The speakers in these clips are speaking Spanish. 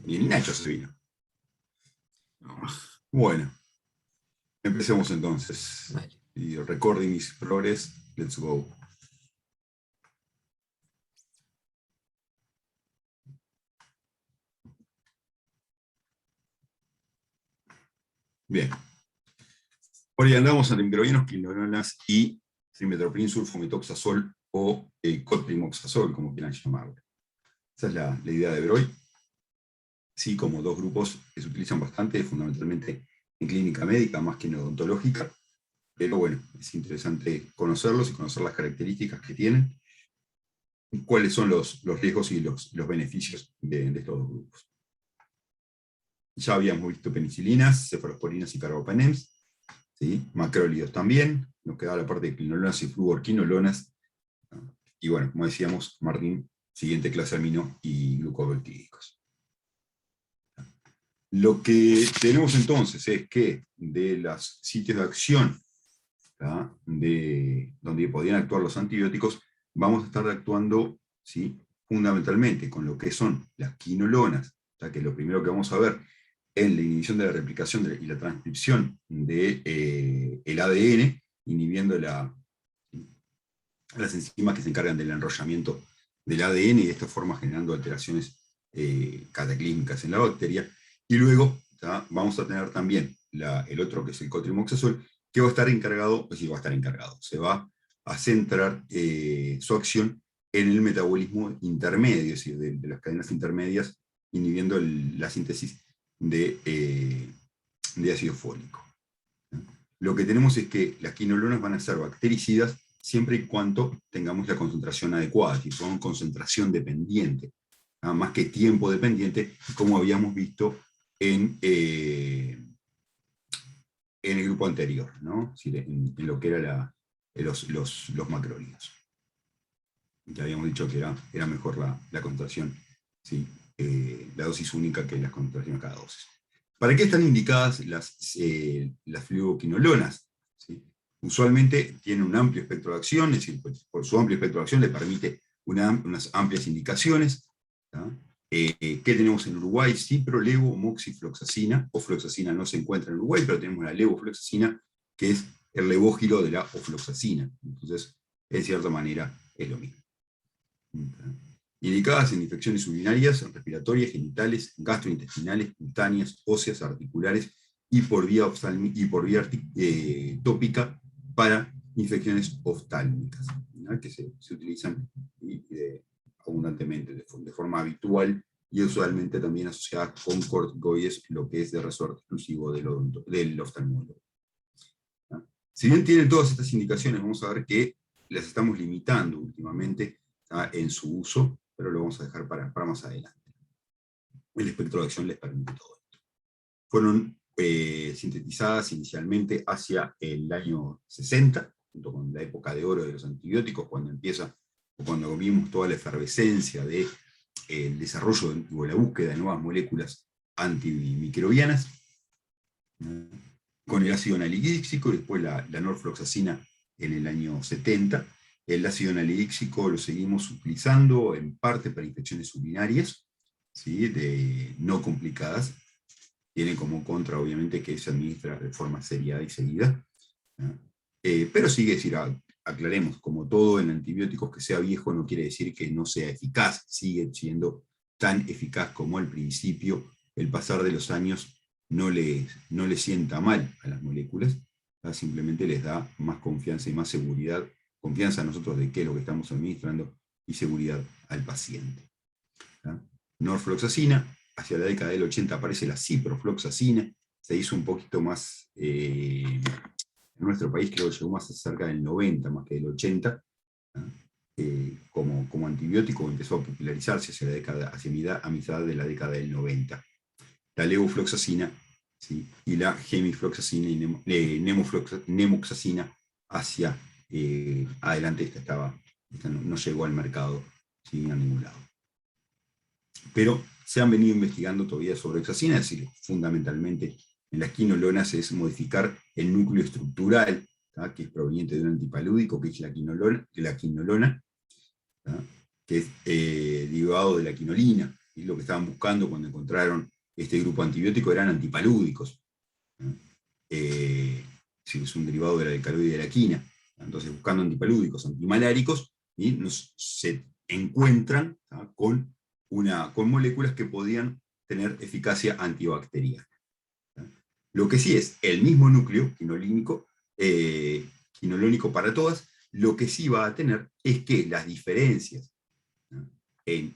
Y el Nacho se vino. Bueno, empecemos entonces. Vale. Y recording is progress, let's go. Bien. Hoy andamos ante microbianos, quinolonas y trimethoprim sulfometoxazol o cotrimoxazol, como quieran llamarlo. Esa es la idea de ver hoy. Sí, como dos grupos que se utilizan bastante, fundamentalmente en clínica médica, más que en odontológica, pero bueno, es interesante conocerlos y conocer las características que tienen, y cuáles son los riesgos y los beneficios de estos dos grupos. Ya habíamos visto penicilinas, cefalosporinas y carbapenems, ¿sí? Macrólidos también, nos quedaba la parte de quinolonas y fluorquinolonas, y bueno, como decíamos, Martín, siguiente clase amino y glucopeptídicos. Lo que tenemos entonces es que de los sitios de acción donde podían actuar los antibióticos, vamos a estar actuando, ¿sí?, fundamentalmente con lo que son las quinolonas, ya que lo primero que vamos a ver en la inhibición de la replicación y la transcripción del el ADN, inhibiendo las enzimas que se encargan del enrollamiento del ADN y de esta forma generando alteraciones cataclísmicas en la bacteria. Y luego vamos a tener también el otro, que es el cotrimoxazol, que va a estar encargado, pues sí, va a estar encargado, se va a centrar su acción en el metabolismo intermedio, es decir, de las cadenas intermedias, inhibiendo la síntesis de ácido fólico. Lo que tenemos es que las quinolonas van a ser bactericidas siempre y cuando tengamos la concentración adecuada, que son concentración dependiente, más que tiempo dependiente, como habíamos visto en el grupo anterior, ¿no? Es decir, en lo que era los macrólidos. Ya habíamos dicho que era mejor la concentración, ¿sí? La dosis única que las concentraciones cada dosis. ¿Para qué están indicadas las fluoroquinolonas? ¿Sí? Usualmente tienen un amplio espectro de acción, es decir, por su amplio espectro de acción le permite unas amplias indicaciones. ¿Qué tenemos en Uruguay? Cipro, levo, moxifloxacina. Ofloxacina no se encuentra en Uruguay, pero tenemos la levofloxacina, que es el levógiro de la ofloxacina. Entonces, en cierta manera, es lo mismo. Indicadas en infecciones urinarias, respiratorias, genitales, gastrointestinales, cutáneas, óseas, articulares y por vía tópica para infecciones oftálmicas, ¿no?, que se utilizan abundantemente, de forma habitual y usualmente también asociadas con corticoides, lo que es de resorte exclusivo del oftalmólogo. ¿No? Si bien tienen todas estas indicaciones, vamos a ver que las estamos limitando últimamente en su uso, pero lo vamos a dejar para más adelante. El espectro de acción les permite todo esto. Fueron sintetizadas inicialmente hacia el año 60, junto con la época de oro de los antibióticos, cuando vimos toda la efervescencia del desarrollo o la búsqueda de nuevas moléculas antimicrobianas, con el ácido nalidíxico y después la norfloxacina en el año 70. El ácido nalidíxico lo seguimos utilizando en parte para infecciones urinarias, ¿sí?, no complicadas. Tiene como contra, obviamente, que se administra de forma seriada y seguida. Pero sigue, decir, aclaremos, como todo en antibióticos, que sea viejo no quiere decir que no sea eficaz, sigue siendo tan eficaz como al principio. El pasar de los años no le sienta mal a las moléculas, simplemente les da más confianza y más seguridad, confianza a nosotros de qué es lo que estamos administrando y seguridad al paciente. Norfloxacina, hacia la década del 80 aparece la ciprofloxacina, se hizo un poquito más, en nuestro país creo que llegó más cerca del 90 más que del 80, como antibiótico empezó a popularizarse a mitad de la década del 90. La levofloxacina, ¿sí?, y la gemifloxacina y nemoxacina hacia adelante. Esta no llegó al mercado, ¿sí?, a ningún lado. Pero se han venido investigando todavía sobre oxacina, es decir, fundamentalmente en las quinolonas es modificar el núcleo estructural, que es proveniente de un antipalúdico, que es la quinolona, que es derivado de la quinolina, ¿sí? Lo que estaban buscando cuando encontraron este grupo antibiótico eran antipalúdicos. Sí, es un derivado del alcaloide de la quina. Entonces, buscando antipalúdicos, antimaláricos, y se encuentran con moléculas que podían tener eficacia antibacteriana. Lo que sí es el mismo núcleo quinoloónico para todas, lo que sí va a tener es que las diferencias en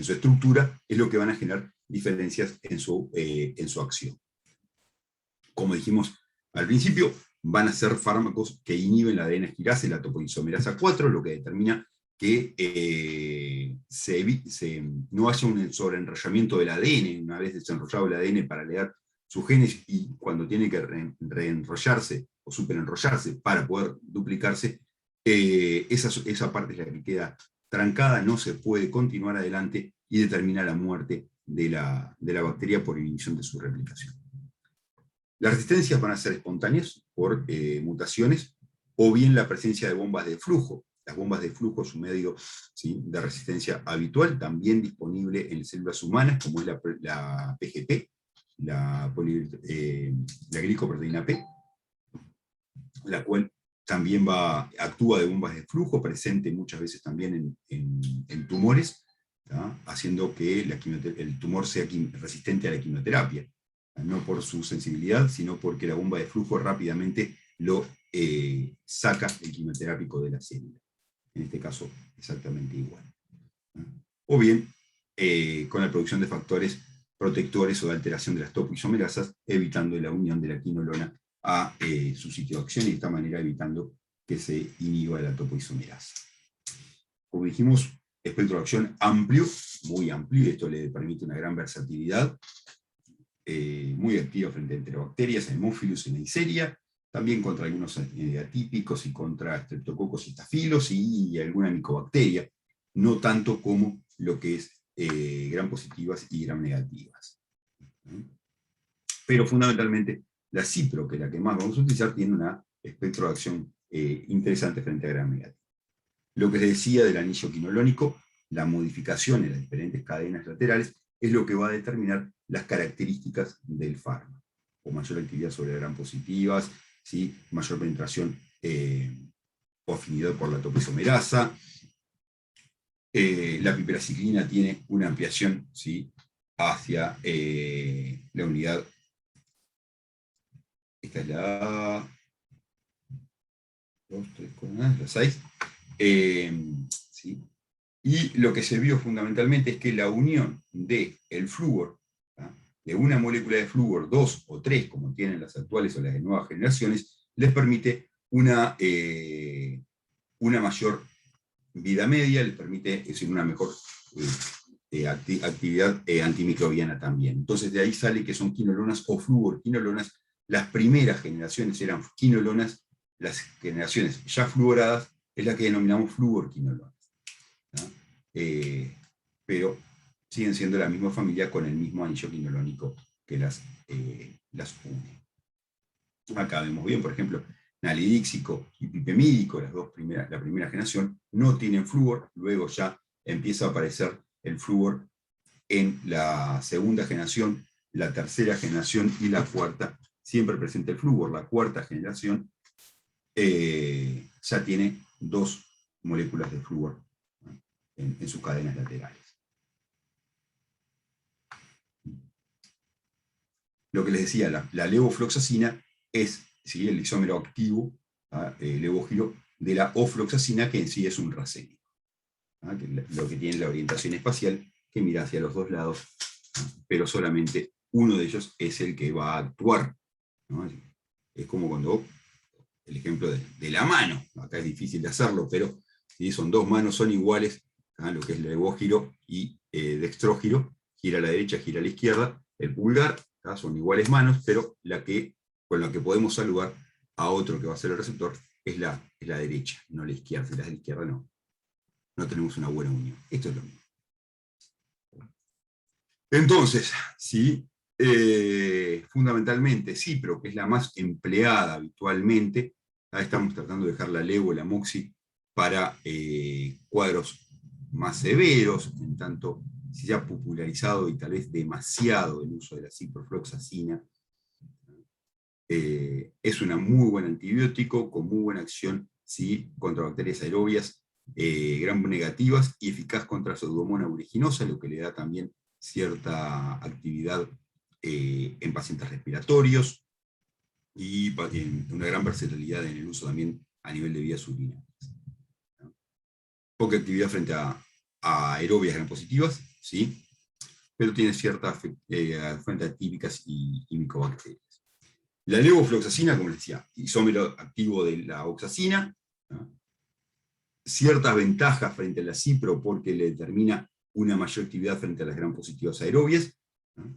su estructura es lo que van a generar diferencias en su acción. Como dijimos al principio, van a ser fármacos que inhiben la ADN esquirasa y la topoisomerasa 4, lo que determina que no haya un sobreenrollamiento del ADN, una vez desenrollado el ADN para leer sus genes, y cuando tiene que reenrollarse o superenrollarse para poder duplicarse, esa parte es la que queda trancada, no se puede continuar adelante y determina la muerte de la bacteria por inhibición de su replicación. Las resistencias van a ser espontáneas por mutaciones, o bien la presencia de bombas de flujo. Las bombas de flujo es un medio, ¿sí?, de resistencia habitual, también disponible en células humanas, como es la PGP, la glicoproteína P, la cual también actúa de bombas de flujo, presente muchas veces también en tumores, ¿tá?, haciendo que el tumor sea resistente a la quimioterapia. No por su sensibilidad, sino porque la bomba de flujo rápidamente lo saca el quimioterápico de la célula. En este caso, exactamente igual. O bien, con la producción de factores protectores o de alteración de las topoisomerasas, evitando la unión de la quinolona a su sitio de acción, y de esta manera evitando que se inhiba la topoisomerasa. Como dijimos, espectro de acción amplio, muy amplio, y esto le permite una gran versatilidad, muy activa frente a enterobacterias, Haemophilus y Neisseria, también contra algunos atípicos y contra Streptococcus y Staphylos y alguna micobacteria, no tanto como lo que es gram positivas y gram negativas. Pero fundamentalmente la cipro, que es la que más vamos a utilizar, tiene un espectro de acción interesante frente a gram negativo. Lo que les decía del anillo quinolónico, la modificación en las diferentes cadenas laterales es lo que va a determinar las características del fármaco, o mayor actividad sobre gram positivas, ¿sí?, mayor penetración o afinidad por la topoisomerasa. La piperaciclina tiene una ampliación, ¿sí?, hacia la unidad. Esta es la 2, 3, 4, la 6. ¿Sí? Y lo que se vio fundamentalmente es que la unión del flúor, de una molécula de flúor, 2 o 3, como tienen las actuales o las de nuevas generaciones, les permite una mayor vida media, les permite una mejor actividad antimicrobiana también. Entonces de ahí sale que son quinolonas o flúorquinolonas. Las primeras generaciones eran quinolonas, las generaciones ya fluoradas es la que denominamos flúorquinolonas. Pero siguen siendo la misma familia con el mismo anillo quinolónico que las une. Acá vemos bien, por ejemplo, nalidíxico y pipemídico, la primera generación, no tienen flúor, luego ya empieza a aparecer el flúor en la segunda generación, la tercera generación y la cuarta, siempre presente el flúor. La cuarta generación ya tiene 2 moléculas de flúor en sus cadenas laterales. Lo que les decía, la levofloxacina es, ¿sí?, el isómero activo, levogiro, de la ofloxacina, que en sí es un racémico, que lo que tiene la orientación espacial, que mira hacia los 2 lados, pero solamente uno de ellos es el que va a actuar, ¿no? Es como cuando, el ejemplo de la mano, acá es difícil de hacerlo, pero si son 2 manos son iguales, lo que es levógiro y dextrógiro, gira a la derecha, gira a la izquierda, el pulgar, son iguales manos, pero con la que podemos saludar a otro que va a ser el receptor es la derecha, no la izquierda. Si la de la izquierda no tenemos una buena unión. Esto es lo mismo. Entonces, ¿sí? Fundamentalmente cipro, que es la más empleada habitualmente, estamos tratando de dejar la levo, la moxi, para cuadros más severos, en tanto se ha popularizado y tal vez demasiado el uso de la ciprofloxacina. Es un muy buen antibiótico, con muy buena acción, ¿sí?, contra bacterias aerobias gram negativas y eficaz contra Pseudomonas aeruginosa, lo que le da también cierta actividad en pacientes respiratorios y una gran versatilidad en el uso también a nivel de vías urinarias. Poca actividad frente a aerobias gram positivas, ¿sí?, pero tiene ciertas fuentes atípicas y micobacterias. La levofloxacina, como les decía, isómero activo de la oxacina, ¿no?, ciertas ventajas frente a la cipro porque le determina una mayor actividad frente a las gram positivas aerobias, ¿no?,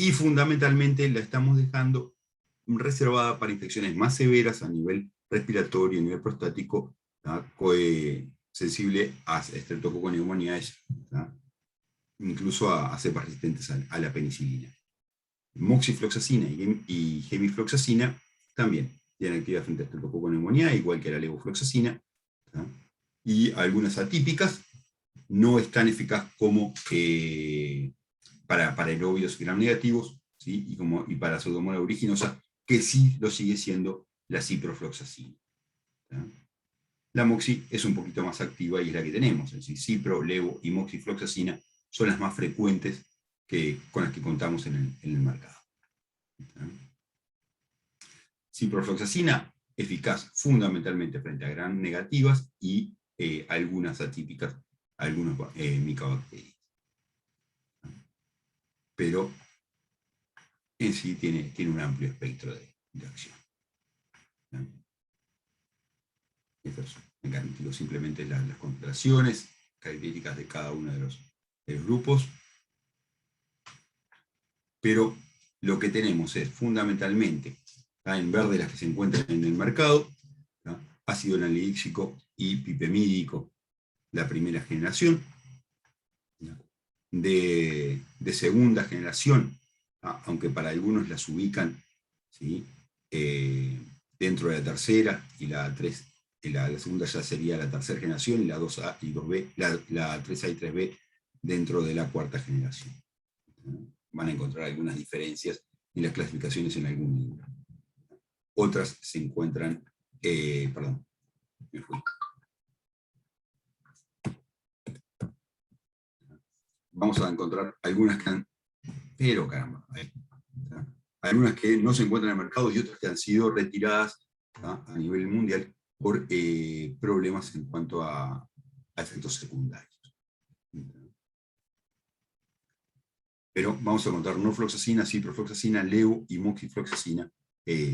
y fundamentalmente la estamos dejando reservada para infecciones más severas a nivel respiratorio, a nivel prostático, ¿no?, sensible a Streptococcus pneumoniae, ¿no?, incluso a cepas resistentes a la penicilina. Moxifloxacina y gemifloxacina también tienen actividad frente a Streptococcus pneumoniae, igual que la levofloxacina, ¿no?, y algunas atípicas no es tan eficaz como para aerobios gram negativos, ¿sí?, y para Pseudomonas aeruginosa, que sí lo sigue siendo la ciprofloxacina, ¿no? La moxi es un poquito más activa y es la que tenemos, es decir, cipro, levo y moxifloxacina son las más frecuentes con las que contamos en el mercado. Ciprofloxacina, eficaz fundamentalmente frente a gram negativas y algunas atípicas, algunos micobacterias. Pero en sí tiene un amplio espectro de acción. Estas son simplemente las concentraciones características de cada uno de los grupos. Pero lo que tenemos es fundamentalmente, en verde las que se encuentran en el mercado, ¿no?, ácido lanilíxico y pipemídico, la primera generación, ¿no?, de segunda generación, ¿no?, aunque para algunos las ubican, ¿sí?, dentro de la tercera, y la segunda ya sería la tercera generación, y la 2A y 2B, la 3A y 3B dentro de la cuarta generación, ¿no? Van a encontrar algunas diferencias en las clasificaciones en algún libro. Otras se encuentran, perdón, me fui. Vamos a encontrar algunas que pero caramba, algunas que no se encuentran en el mercado y otras que han sido retiradas, ¿no?, a nivel mundial por problemas en cuanto a efectos secundarios. Pero vamos a encontrar norfloxacina, ciprofloxacina, levo y moxifloxacina,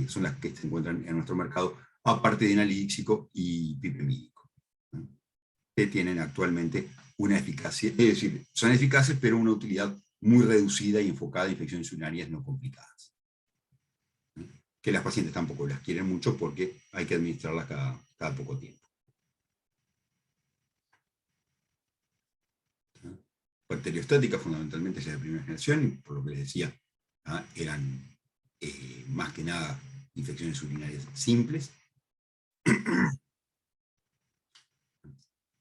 son las que se encuentran en nuestro mercado, aparte de nalidíxico y pipemídico, ¿no?, que tienen actualmente una eficacia, es decir, son eficaces, pero una utilidad muy reducida y enfocada a infecciones urinarias no complicadas, ¿no?, que las pacientes tampoco las quieren mucho porque hay que administrarlas cada poco tiempo. Bacteriostática fundamentalmente es la de primera generación, y por lo que les decía, eran más que nada infecciones urinarias simples.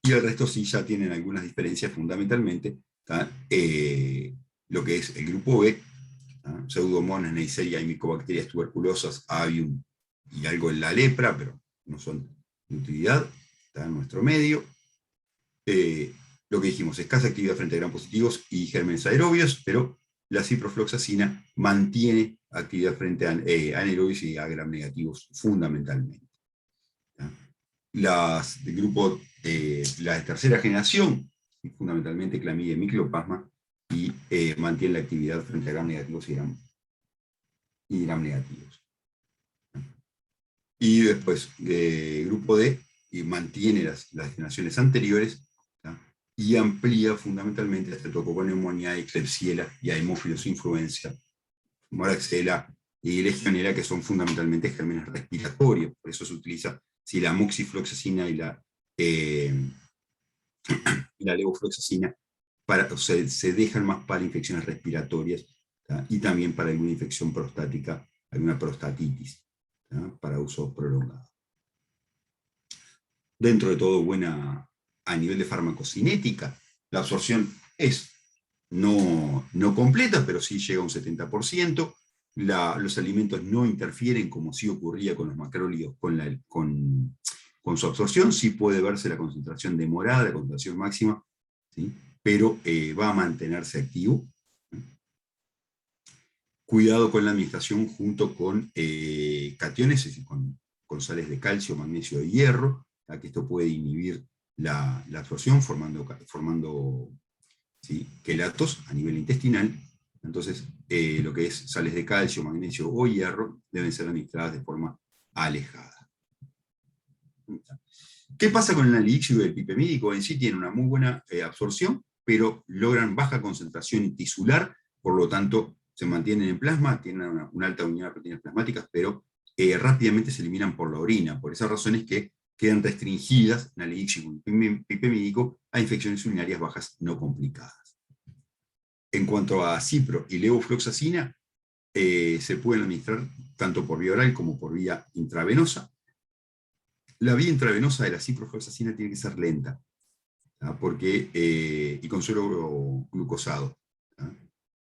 Y el resto sí ya tienen algunas diferencias, fundamentalmente lo que es el grupo B, Pseudomonas, Neisseria y micobacterias tuberculosas, avium y algo en la lepra, pero no son de utilidad, está en nuestro medio. Lo que dijimos, escasa actividad frente a gram positivos y gérmenes aerobios, pero la ciprofloxacina mantiene actividad frente a anaerobios y a gram negativos fundamentalmente. Las del grupo, la de tercera generación, fundamentalmente clamidia y microplasma, y mantiene la actividad frente a gram negativos y gram negativos. Y después, grupo D, mantiene las generaciones anteriores, ¿tá?, y amplía fundamentalmente a Streptococcus pneumoniae, Klebsiella y a Haemophilus influenza, Moraxella y Legionella, que son fundamentalmente gérmenes respiratorios. Por eso se utiliza la moxifloxacina y la levofloxacina, se dejan más para infecciones respiratorias, ¿tá?, y también para alguna infección prostática, alguna prostatitis, ¿tá?, para uso prolongado. dentro de todo buena a nivel de farmacocinética. La absorción es no completa, pero sí llega a un 70%. Los alimentos no interfieren como sí ocurría con los macrólidos con su absorción. Sí puede verse la concentración demorada, la concentración máxima, ¿sí? Pero va a mantenerse activo. Cuidado con la administración junto con cationes, es decir, con sales de calcio, magnesio y hierro, ya que esto puede inhibir la absorción formando ¿sí? quelatos a nivel intestinal. Entonces, lo que es sales de calcio, magnesio o hierro deben ser administradas de forma alejada. ¿Qué pasa con el anilíxido y el pipemídico? En sí tienen una muy buena absorción, pero logran baja concentración tisular, por lo tanto se mantienen en plasma, tienen una alta unidad de proteínas plasmáticas, pero rápidamente se eliminan por la orina. Por esas razones que quedan restringidas en anilíxido y pipemídico a infecciones urinarias bajas no complicadas. En cuanto a cipro y levofloxacina, se pueden administrar tanto por vía oral como por vía intravenosa. La vía intravenosa de la ciprofloxacina tiene que ser lenta, y con suero glucosado,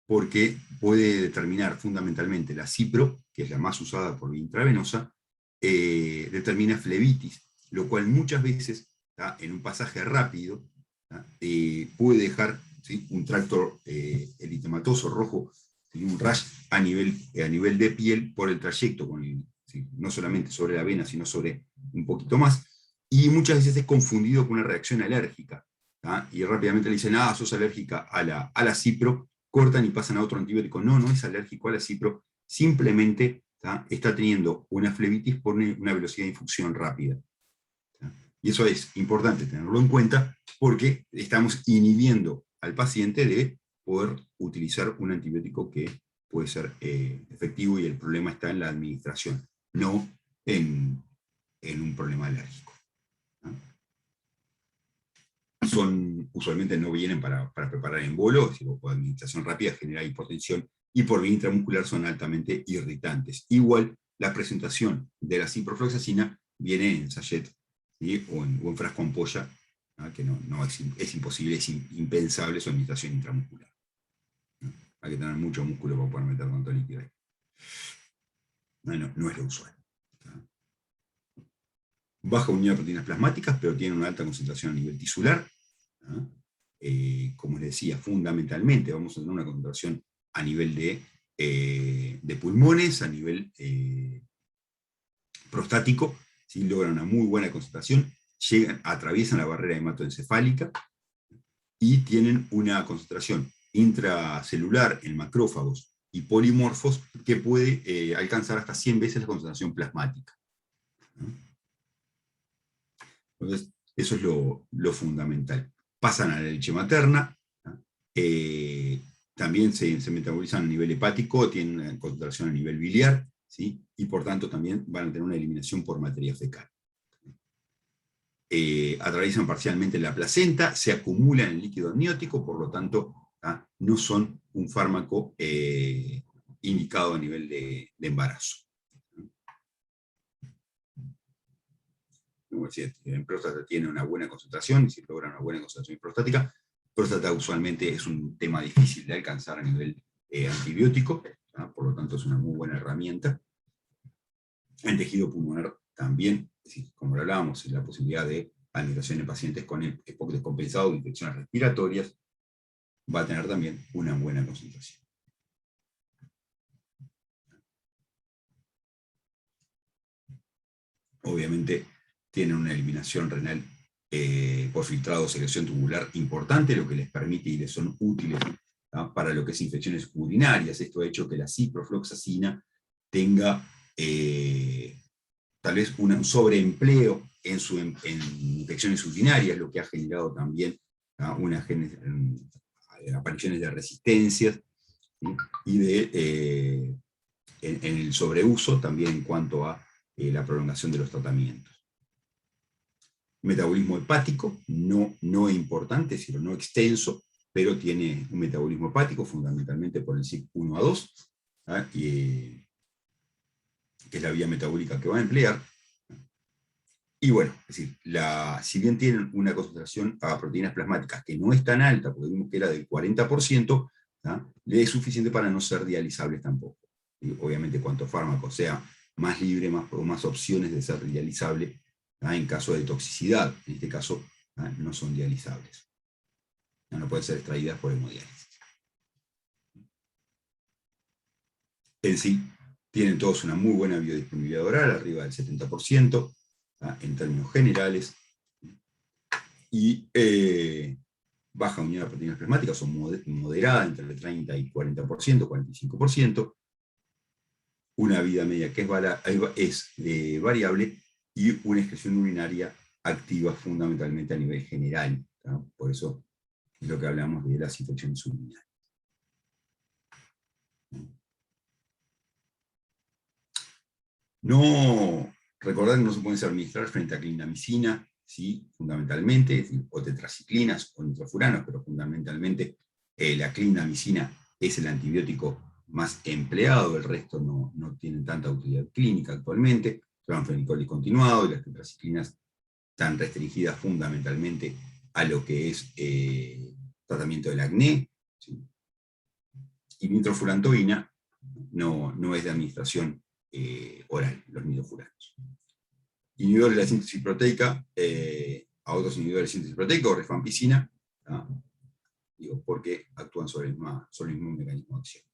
porque puede determinar fundamentalmente la cipro, que es la más usada por vía intravenosa, determina flebitis, lo cual muchas veces, en un pasaje rápido, puede dejar, ¿sí? un tracto eritematoso rojo, ¿sí? un rash a nivel de piel por el trayecto, ¿sí? no solamente sobre la vena, sino sobre un poquito más, y muchas veces es confundido con una reacción alérgica, y rápidamente le dicen, sos alérgica a la cipro, cortan y pasan a otro antibiótico. No, no es alérgico a la cipro, simplemente está teniendo una flebitis por una velocidad de infusión rápida. Y eso es importante tenerlo en cuenta porque estamos inhibiendo al paciente de poder utilizar un antibiótico que puede ser efectivo, y el problema está en la administración, no en un problema alérgico. Usualmente no vienen para preparar en bolo, es decir, por administración rápida genera hipotensión, y por vía intramuscular son altamente irritantes. Igual, la presentación de la ciprofloxacina viene en sachet, ¿sí? o en frasco ampolla, que no es imposible, es impensable su administración intramuscular. Hay que tener mucho músculo para poder meter tanto líquido ahí. No es lo usual. Baja unidad de proteínas plasmáticas, pero tiene una alta concentración a nivel tisular. Como les decía, fundamentalmente vamos a tener una concentración a nivel de pulmones, a nivel prostático, ¿sí? logran una muy buena concentración, atraviesan la barrera hematoencefálica y tienen una concentración intracelular en macrófagos y polimorfos que puede alcanzar hasta 100 veces la concentración plasmática. Entonces, eso es lo fundamental. Pasan a la leche materna, también se metabolizan a nivel hepático, tienen una concentración a nivel biliar, ¿sí? y por tanto también van a tener una eliminación por materia fecal. Atraviesan parcialmente la placenta, se acumulan en el líquido amniótico, por lo tanto no son un fármaco indicado a nivel de embarazo. Como decía, en próstata tiene una buena concentración, y si logra una buena concentración prostática, próstata usualmente es un tema difícil de alcanzar a nivel antibiótico, por lo tanto es una muy buena herramienta. En tejido pulmonar también, como lo hablábamos, la posibilidad de administración en pacientes con EPOC descompensado de infecciones respiratorias, va a tener también una buena concentración. Obviamente tienen una eliminación renal por filtrado o secreción tubular importante, lo que les permite y les son útiles para lo que es infecciones urinarias. Esto ha hecho que la ciprofloxacina tenga tal vez un sobreempleo en infecciones urinarias, lo que ha generado también apariciones de resistencias, ¿sí? y en el sobreuso también en cuanto a la prolongación de los tratamientos. Metabolismo hepático, no importante, sino no extenso, pero tiene un metabolismo hepático fundamentalmente por el CYP1A2, que es la vía metabólica que va a emplear. Y bueno, es decir, si bien tienen una concentración a proteínas plasmáticas que no es tan alta, porque vimos que era del 40%, le es suficiente para no ser dializables tampoco. Y obviamente, cuanto fármaco sea más libre, más opciones de ser dializable, en caso de toxicidad, en este caso, no son dializables. No pueden ser extraídas por hemodiálisis. En sí, tienen todos una muy buena biodisponibilidad oral, arriba del 70%, en términos generales, y baja unidad de proteínas plasmáticas, son moderada, entre el 30 y 40%, 45%, una vida media que es variable, y una excreción urinaria activa fundamentalmente a nivel general. Por eso es lo que hablamos de las infecciones urinarias. No, recordar que no se pueden administrar frente a clindamicina, ¿sí? Fundamentalmente, es decir, o tetraciclinas o nitrofuranos, pero fundamentalmente la clindamicina es el antibiótico más empleado, el resto no tienen tanta utilidad clínica actualmente, clorfenicol discontinuado, y las tetraciclinas están restringidas fundamentalmente a lo que es tratamiento del acné, ¿sí? Y nitrofurantoína no es de administración oral, los nidofuranos. Inhibidores de la síntesis proteica, a otros inhibidores de síntesis proteica o rifampicina, porque actúan sobre el mismo mecanismo de acción.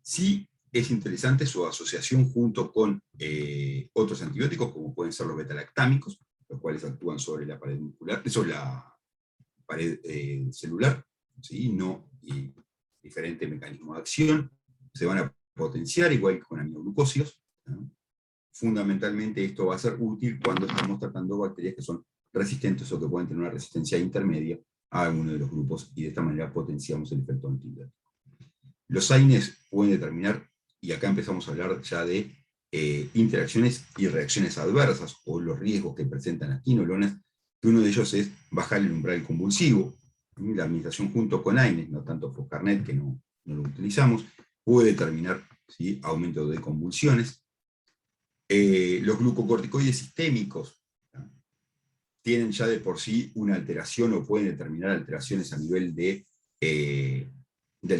Sí es interesante su asociación junto con otros antibióticos, como pueden ser los betalactámicos, los cuales actúan sobre la pared muscular, sobre la pared celular, ¿sí? Y diferente mecanismo de acción, se van a potenciar igual que con aminoglucósidos. Fundamentalmente esto va a ser útil cuando estamos tratando bacterias que son resistentes o que pueden tener una resistencia intermedia a alguno de los grupos, y de esta manera potenciamos el efecto antibiótico. Los AINES pueden determinar, y acá empezamos a hablar ya de interacciones y reacciones adversas, o los riesgos que presentan las quinolonas, que uno de ellos es bajar el umbral convulsivo. La administración junto con AINES, no tanto Foscarnet, que no lo utilizamos, puede determinar, ¿sí?, aumento de convulsiones. Los glucocorticoides sistémicos, ¿no?, tienen ya de por sí una alteración, o pueden determinar alteraciones a nivel del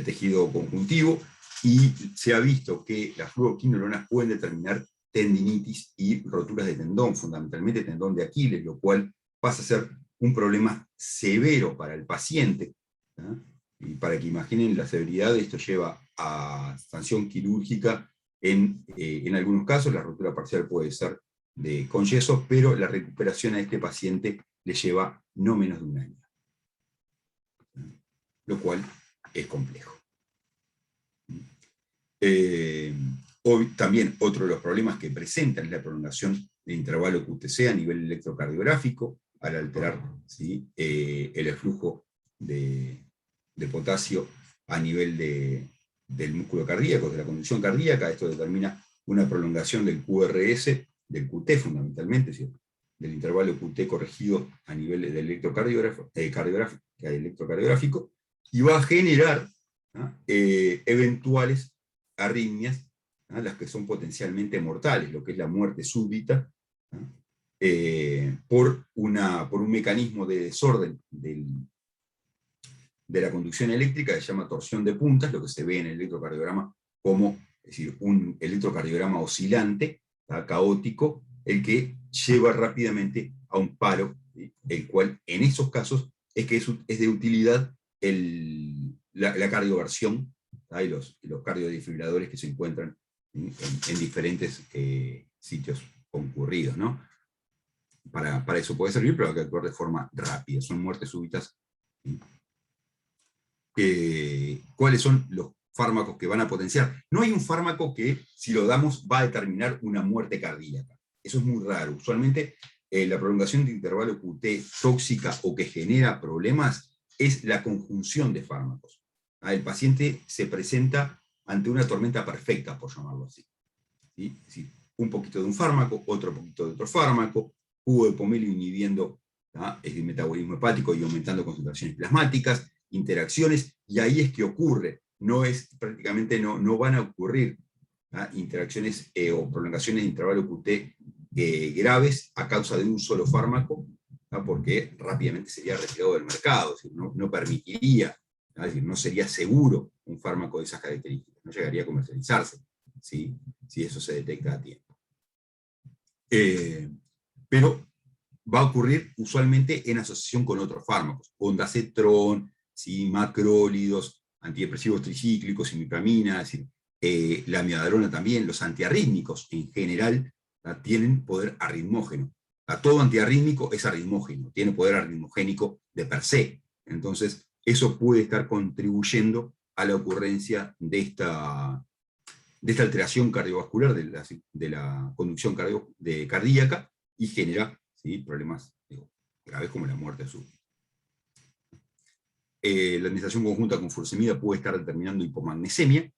tejido conjuntivo, y se ha visto que las fluoroquinolonas pueden determinar tendinitis y roturas de tendón, fundamentalmente tendón de Aquiles, lo cual pasa a ser un problema severo para el paciente, ¿no? Y para que imaginen la severidad, esto lleva a sanción quirúrgica. En algunos casos la rotura parcial puede ser con yeso, pero la recuperación a este paciente le lleva no menos de un año, lo cual es complejo. También otro de los problemas que presentan es la prolongación del intervalo QTC a nivel electrocardiográfico, al alterar, ¿sí?, el flujo de potasio a nivel del músculo cardíaco, de la conducción cardíaca. Esto determina una prolongación del QRS, del QT fundamentalmente, ¿sí?, del intervalo QT corregido a nivel del electrocardiográfico, y va a generar eventuales arritmias, las que son potencialmente mortales, lo que es la muerte súbita, por un mecanismo de desorden de la conducción eléctrica que se llama torsión de puntas, lo que se ve en el electrocardiograma como, es decir, un electrocardiograma oscilante, caótico, el que lleva rápidamente a un paro, ¿sí?, el cual en esos casos es de utilidad la cardioversión, y los cardiodefibriladores que se encuentran en diferentes sitios concurridos, ¿no? Para eso puede servir, pero hay que actuar de forma rápida. Son muertes súbitas. ¿Cuáles son los fármacos que van a potenciar? No hay un fármaco que, si lo damos, va a determinar una muerte cardíaca. Eso es muy raro. Usualmente la prolongación de intervalo QT tóxica o que genera problemas es la conjunción de fármacos. El paciente se presenta ante una tormenta perfecta, por llamarlo así. ¿Sí? Es decir, un poquito de un fármaco, otro poquito de otro fármaco, jugo de pomelo inhibiendo el metabolismo hepático y aumentando concentraciones plasmáticas, interacciones, y ahí es que ocurre. Prácticamente no van a ocurrir interacciones o prolongaciones de intervalo QT graves a causa de un solo fármaco, porque rápidamente sería retirado del mercado, es decir, no permitiría, es decir, no sería seguro un fármaco de esas características, no llegaría a comercializarse, ¿sí? Si eso se detecta a tiempo. Pero va a ocurrir usualmente en asociación con otros fármacos, ondansetron, ¿sí? Macrólidos, antidepresivos tricíclicos, imipramina, es decir, la amiodarona también, los antiarrítmicos en general tienen poder arritmógeno. Todo antiarrítmico es arritmógeno, tiene poder arritmogénico de per se. Entonces, eso puede estar contribuyendo a la ocurrencia de esta alteración cardiovascular, de la conducción cardíaca, y genera, ¿sí? Problemas graves como la muerte súbita. La administración conjunta con furosemida puede estar determinando hipomagnesemia,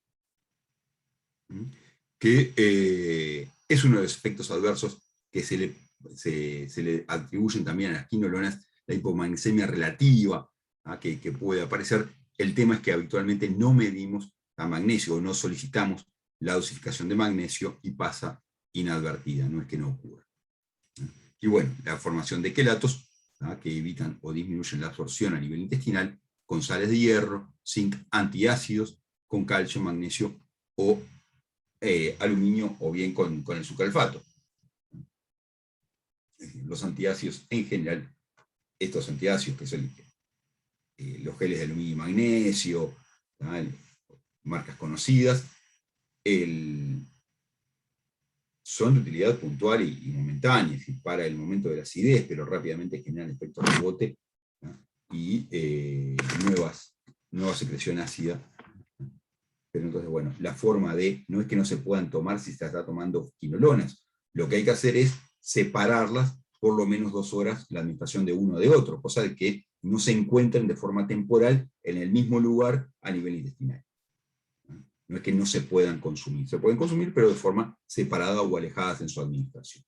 que es uno de los efectos adversos que se le atribuyen también a las quinolonas, la hipomagnesemia relativa, que puede aparecer. El tema es que habitualmente no medimos a magnesio, o no solicitamos la dosificación de magnesio, y pasa inadvertida, no es que no ocurra. Y bueno, la formación de quelatos, que evitan o disminuyen la absorción a nivel intestinal, con sales de hierro, zinc, antiácidos, con calcio, magnesio o aluminio, o bien con el sucralfato. Los antiácidos en general, estos antiácidos que son los geles de aluminio y magnesio, marcas conocidas, son de utilidad puntual y momentánea, es decir, para el momento de la acidez, pero rápidamente generan efecto rebote, y nueva secreción ácida. Pero entonces, bueno, la forma no es que no se puedan tomar si se está tomando quinolonas, lo que hay que hacer es separarlas por lo menos 2 horas, la administración de uno de otro, cosa de que no se encuentren de forma temporal en el mismo lugar a nivel intestinal. No es que no se puedan consumir, se pueden consumir, pero de forma separada o alejadas en su administración.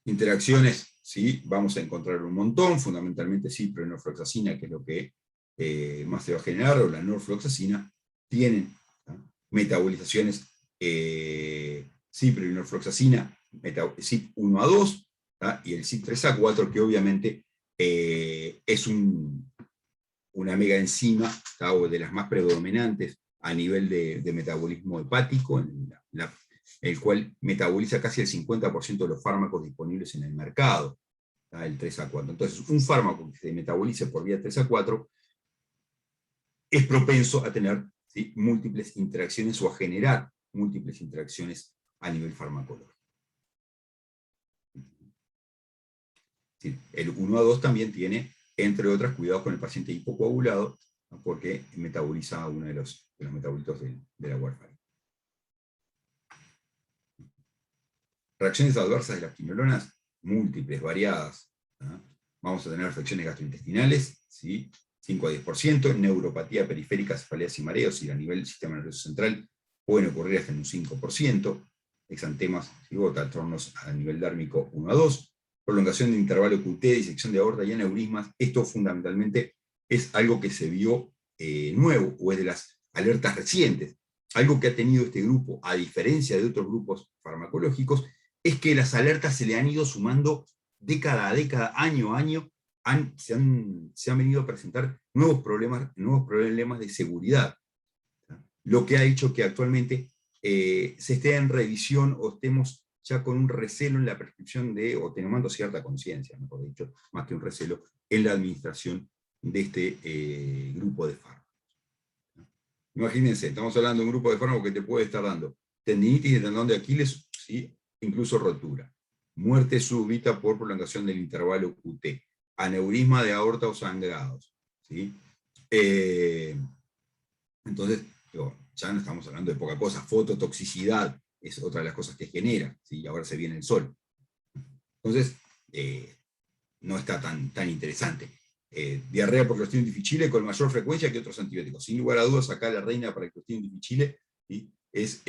Interacciones, ¿sí? Vamos a encontrar un montón, fundamentalmente cipronorfloxacina, que es lo que más se va a generar, o la norfloxacina, tienen metabolizaciones cipronorfloxacina, CYP1A2, y el CYP3A4, que obviamente es una megaenzima, o de las más predominantes a nivel de metabolismo hepático, el cual metaboliza casi el 50% de los fármacos disponibles en el mercado, el 3A4. Entonces, un fármaco que se metabolice por vía 3A4 es propenso a tener, ¿sí? múltiples interacciones, o a generar múltiples interacciones a nivel farmacológico. ¿Sí? El 1A2 también tiene, entre otras, cuidados con el paciente hipocoagulado, ¿no? Porque metaboliza uno de los metabolitos de la warfarina. Reacciones adversas de las quinolonas, múltiples, variadas. Vamos a tener afecciones gastrointestinales, ¿sí? 5 a 10%, neuropatía periférica, cefaleas y mareos, y a nivel del sistema nervioso central pueden ocurrir hasta en un 5%, exantemas, trastornos a nivel dérmico 1 a 2, prolongación de intervalo QT, disección de aorta y aneurismas. Esto fundamentalmente es algo que se vio nuevo, o es de las alertas recientes. Algo que ha tenido este grupo, a diferencia de otros grupos farmacológicos, es que las alertas se le han ido sumando década a década, año a año. Se han venido a presentar nuevos problemas de seguridad, lo que ha hecho que actualmente se esté en revisión, o estemos ya con un recelo en la prescripción o tomando cierta conciencia, mejor dicho, más que un recelo, en la administración de este grupo de fármacos. Imagínense, estamos hablando de un grupo de fármacos que te puede estar dando tendinitis de tendón de Aquiles, ¿sí? Incluso rotura, muerte súbita por prolongación del intervalo QT, aneurisma de aorta o sangrados, ¿sí? Entonces, ya no estamos hablando de poca cosa. Fototoxicidad es otra de las cosas que genera, ¿sí? Ahora se viene el sol. Entonces, no está tan interesante. Diarrea por Clostridium difficile con mayor frecuencia que otros antibióticos. Sin lugar a dudas, acá la reina para el Clostridium difficile, ¿sí? es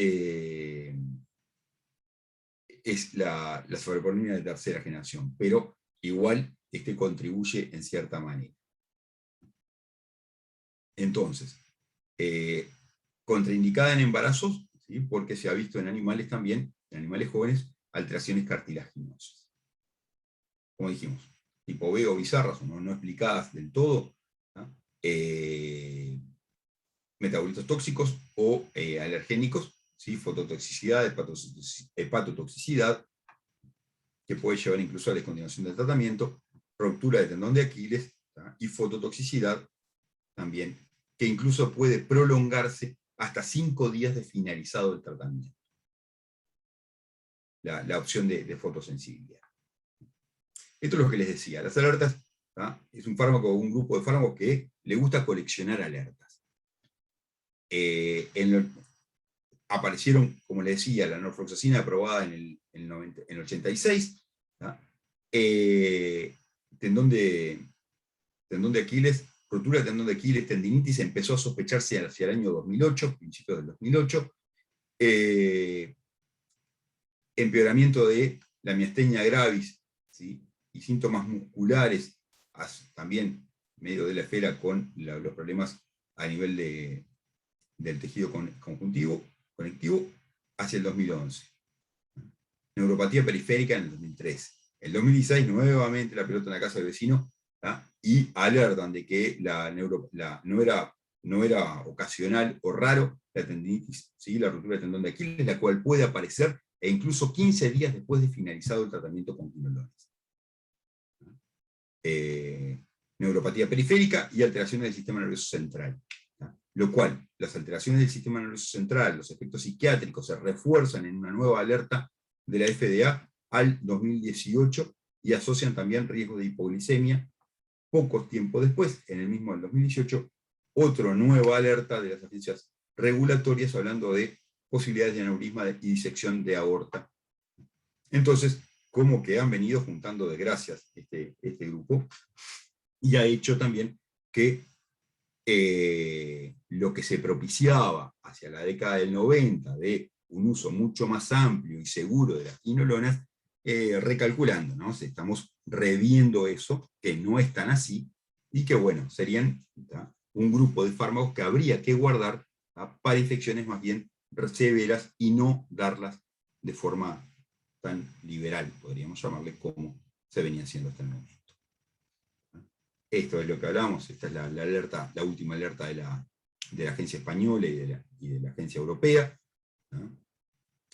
la cefalopramina de tercera generación, pero igual contribuye en cierta manera. Entonces, contraindicada en embarazos, ¿sí? Porque se ha visto en animales también, en animales jóvenes, alteraciones cartilaginosas. Como dijimos, tipo B o bizarras, o no explicadas del todo, ¿no? Metabolitos tóxicos o alergénicos, ¿sí? Fototoxicidad, hepatotoxicidad, que puede llevar incluso a la descontinuación del tratamiento, ruptura de tendón de Aquiles, ¿tá? Y fototoxicidad también, que incluso puede prolongarse hasta 5 días de finalizado el tratamiento. La opción de fotosensibilidad. Esto es lo que les decía, las alertas, ¿tá? Es un fármaco, un grupo de fármacos que le gusta coleccionar alertas. Aparecieron, como les decía, la norfloxacina aprobada en el 86, ¿tá? Tendón de Aquiles, rotura de tendón de Aquiles, tendinitis, empezó a sospecharse hacia el año 2008, principios del 2008. Empeoramiento de la miastenia gravis, ¿sí? Y síntomas musculares, también medio de la esfera con los problemas a nivel del tejido conectivo, hacia el 2011. Neuropatía periférica en el 2003. El 2016, nuevamente la pelota en la casa del vecino, ¿tá? Y alertan de que no era ocasional o raro la tendinitis, ¿sí? La ruptura de tendón de Aquiles, la cual puede aparecer e incluso 15 días después de finalizado el tratamiento con quinolonas. Neuropatía periférica y alteraciones del sistema nervioso central. ¿Tá? Lo cual, las alteraciones del sistema nervioso central, los efectos psiquiátricos se refuerzan en una nueva alerta de la FDA al 2018 y asocian también riesgo de hipoglicemia. Pocos tiempos después, en el mismo 2018, otra nueva alerta de las agencias regulatorias hablando de posibilidades de aneurisma y disección de aorta. Entonces, como que han venido juntando desgracias este grupo, y ha hecho también que lo que se propiciaba hacia la década del 90 de un uso mucho más amplio y seguro de las quinolonas, recalculando, ¿no? Estamos reviendo eso, que no es tan así, y que bueno, serían, ¿tá? Un grupo de fármacos que habría que guardar, ¿tá? Para infecciones más bien severas y no darlas de forma tan liberal, podríamos llamarle, como se venía haciendo hasta el momento. Esto es lo que hablamos, esta es la alerta, la última alerta de la agencia española y de la agencia europea, ¿no?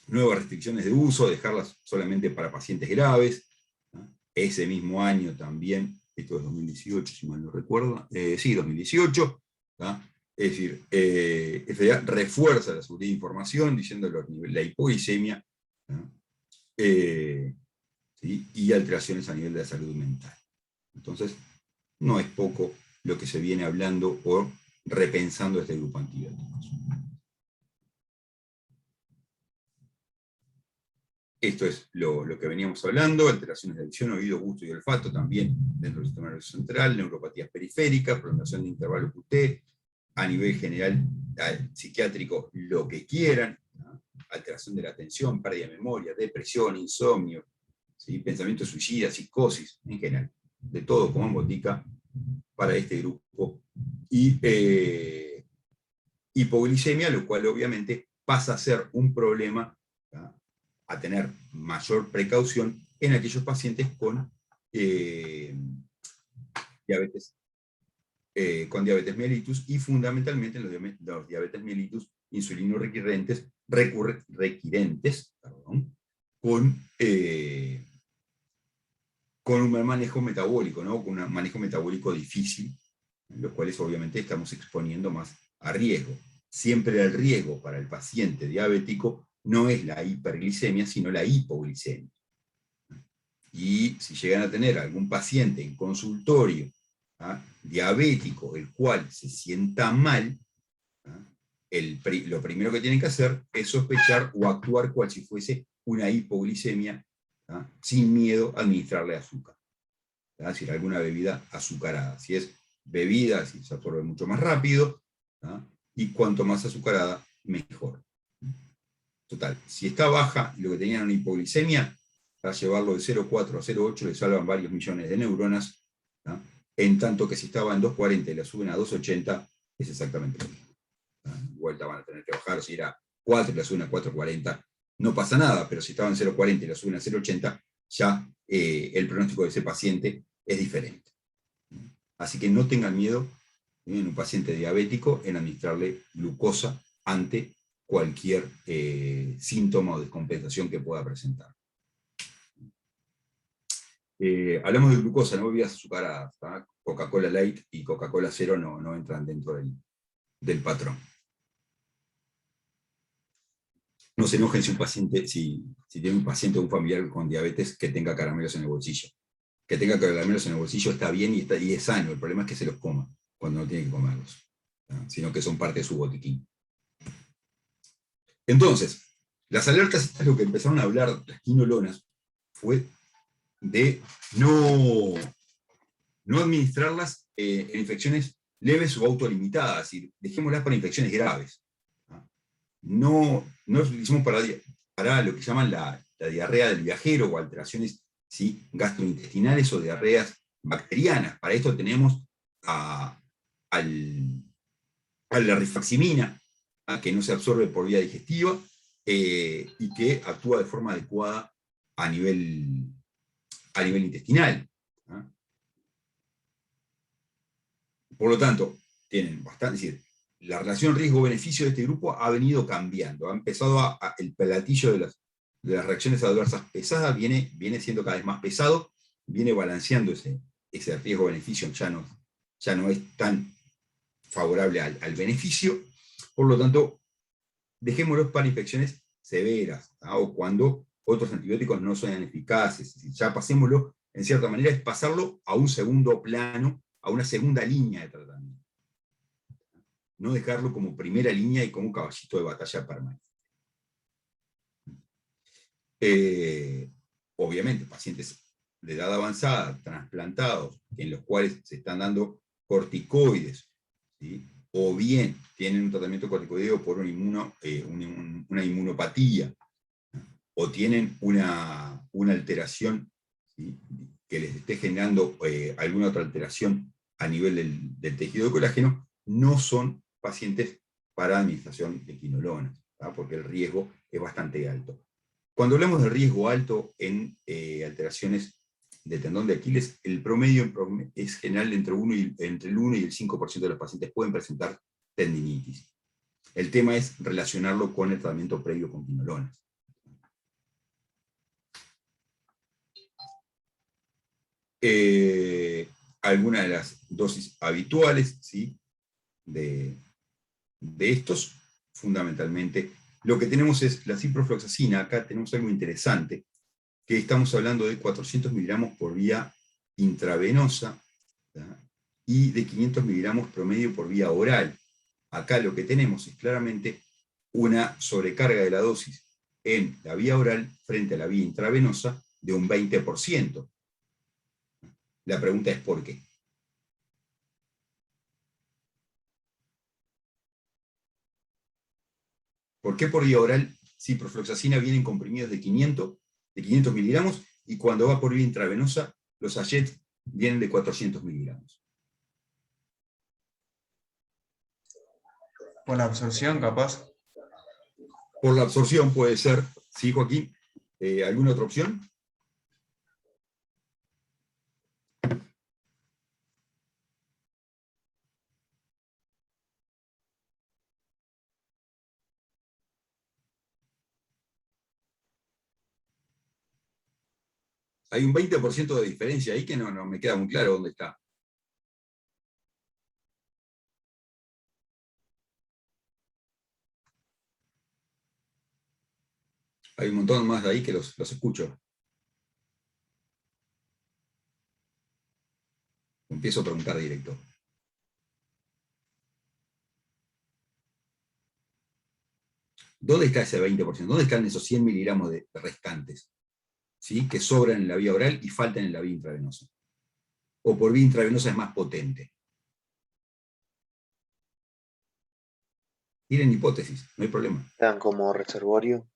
Nuevas restricciones de uso, dejarlas solamente para pacientes graves, ¿no? Ese mismo año también, esto es 2018 si mal no recuerdo, sí, 2018, ¿no? Es decir, FDA refuerza la seguridad de información diciendo la hipoglicemia, ¿no? ¿Sí? Y alteraciones a nivel de la salud mental. Entonces, no es poco lo que se viene hablando o repensando este grupo antibióticos. Esto es lo que veníamos hablando, alteraciones de audición, oído, gusto y olfato también dentro del sistema nervioso central, neuropatías periféricas, prolongación de intervalo QT, a nivel general psiquiátrico, lo que quieran, ¿no? Alteración de la atención, pérdida de memoria, depresión, insomnio, ¿sí? Pensamiento suicida, psicosis, en general, de todo como en botica para este grupo. Y hipoglicemia, lo cual obviamente pasa a ser un problema, ¿tá? A tener mayor precaución en aquellos pacientes con diabetes mellitus y fundamentalmente los diabetes mellitus insulino requirentes, con un manejo metabólico, ¿no? Con un manejo metabólico difícil, los cuales obviamente estamos exponiendo más a riesgo. Siempre el riesgo para el paciente diabético no es la hiperglicemia, sino la hipoglicemia. Y si llegan a tener algún paciente en consultorio, ¿ah? Diabético, el cual se sienta mal, ¿ah? Lo primero que tienen que hacer es sospechar o actuar cual si fuese una hipoglicemia, ¿ah? Sin miedo a administrarle azúcar. ¿Ah? Si es alguna bebida azucarada. Si es bebida, si se absorbe mucho más rápido, ¿ah? Y cuanto más azucarada, mejor. Total, si está baja y lo que tenían una hipoglicemia, para llevarlo de 0,4 a 0,8 le salvan varios millones de neuronas, ¿no? En tanto que si estaba en 2,40 y la suben a 2,80, es exactamente lo mismo. Vuelta van a tener que bajar, si era 4 y la suben a 4,40, no pasa nada, pero si estaban en 0,40 y la suben a 0,80, ya el pronóstico de ese paciente es diferente. Así que no tengan miedo en un paciente diabético en administrarle glucosa ante cualquier síntoma o descompensación que pueda presentar. Hablamos de glucosa, no bebidas azucaradas. Coca-Cola Light y Coca-Cola Cero no entran dentro del patrón. No se enojen si un paciente, si tiene un paciente o un familiar con diabetes que tenga caramelos en el bolsillo. Que tenga caramelos en el bolsillo está bien y es sano. El problema es que se los coma cuando no tiene que comerlos, sino que son parte de su botiquín. Entonces, las alertas, estas lo que empezaron a hablar las quinolonas, fue de no administrarlas en infecciones leves o autolimitadas, es decir, dejémoslas para infecciones graves. No las utilicemos para lo que llaman la diarrea del viajero o alteraciones, ¿sí?, gastrointestinales o diarreas bacterianas. Para esto tenemos a la rifaximina, que no se absorbe por vía digestiva y que actúa de forma adecuada a nivel intestinal. Por lo tanto, tienen bastante, es decir, la relación riesgo-beneficio de este grupo ha venido cambiando. Ha empezado el platillo de las reacciones adversas pesadas, viene siendo cada vez más pesado, viene balanceando ese riesgo-beneficio, ya no es tan favorable al beneficio. Por lo tanto, dejémoslos para infecciones severas, o cuando otros antibióticos no son eficaces. Es decir, ya pasémoslo, en cierta manera, es pasarlo a un segundo plano, a una segunda línea de tratamiento. No dejarlo como primera línea y como caballito de batalla permanente. Obviamente, pacientes de edad avanzada, trasplantados, en los cuales se están dando corticoides, ¿sí?, o bien tienen un tratamiento corticoideo por una inmunopatía, o tienen una alteración, ¿sí?, que les esté generando alguna otra alteración a nivel del tejido de colágeno, no son pacientes para administración de quinolonas, porque el riesgo es bastante alto. Cuando hablamos de riesgo alto en alteraciones de tendón de Aquiles, el promedio es general entre el 1 y el 5% de los pacientes pueden presentar tendinitis. El tema es relacionarlo con el tratamiento previo con quinolonas. Algunas de las dosis habituales, ¿sí?, de estos, fundamentalmente, lo que tenemos es la ciprofloxacina. Acá tenemos algo interesante, que estamos hablando de 400 miligramos por vía intravenosa, ¿tá?, y de 500 miligramos promedio por vía oral. Acá lo que tenemos es claramente una sobrecarga de la dosis en la vía oral frente a la vía intravenosa de un 20%. La pregunta es ¿por qué? ¿Por qué por vía oral ciprofloxacina vienen comprimidos de 500 miligramos y cuando va por vía intravenosa los sachets vienen de 400 miligramos? Por la absorción, capaz. Por la absorción puede ser, ¿sí, Joaquín? ¿Alguna otra opción? Hay un 20% de diferencia ahí que no me queda muy claro dónde está. Hay un montón más de ahí que los escucho. Empiezo a preguntar directo. ¿Dónde está ese 20%? ¿Dónde están esos 100 miligramos de restantes? ¿Sí?, que sobran en la vía oral y faltan en la vía intravenosa. O por vía intravenosa es más potente. Tienen hipótesis, no hay problema. ¿Quedan como reservorio?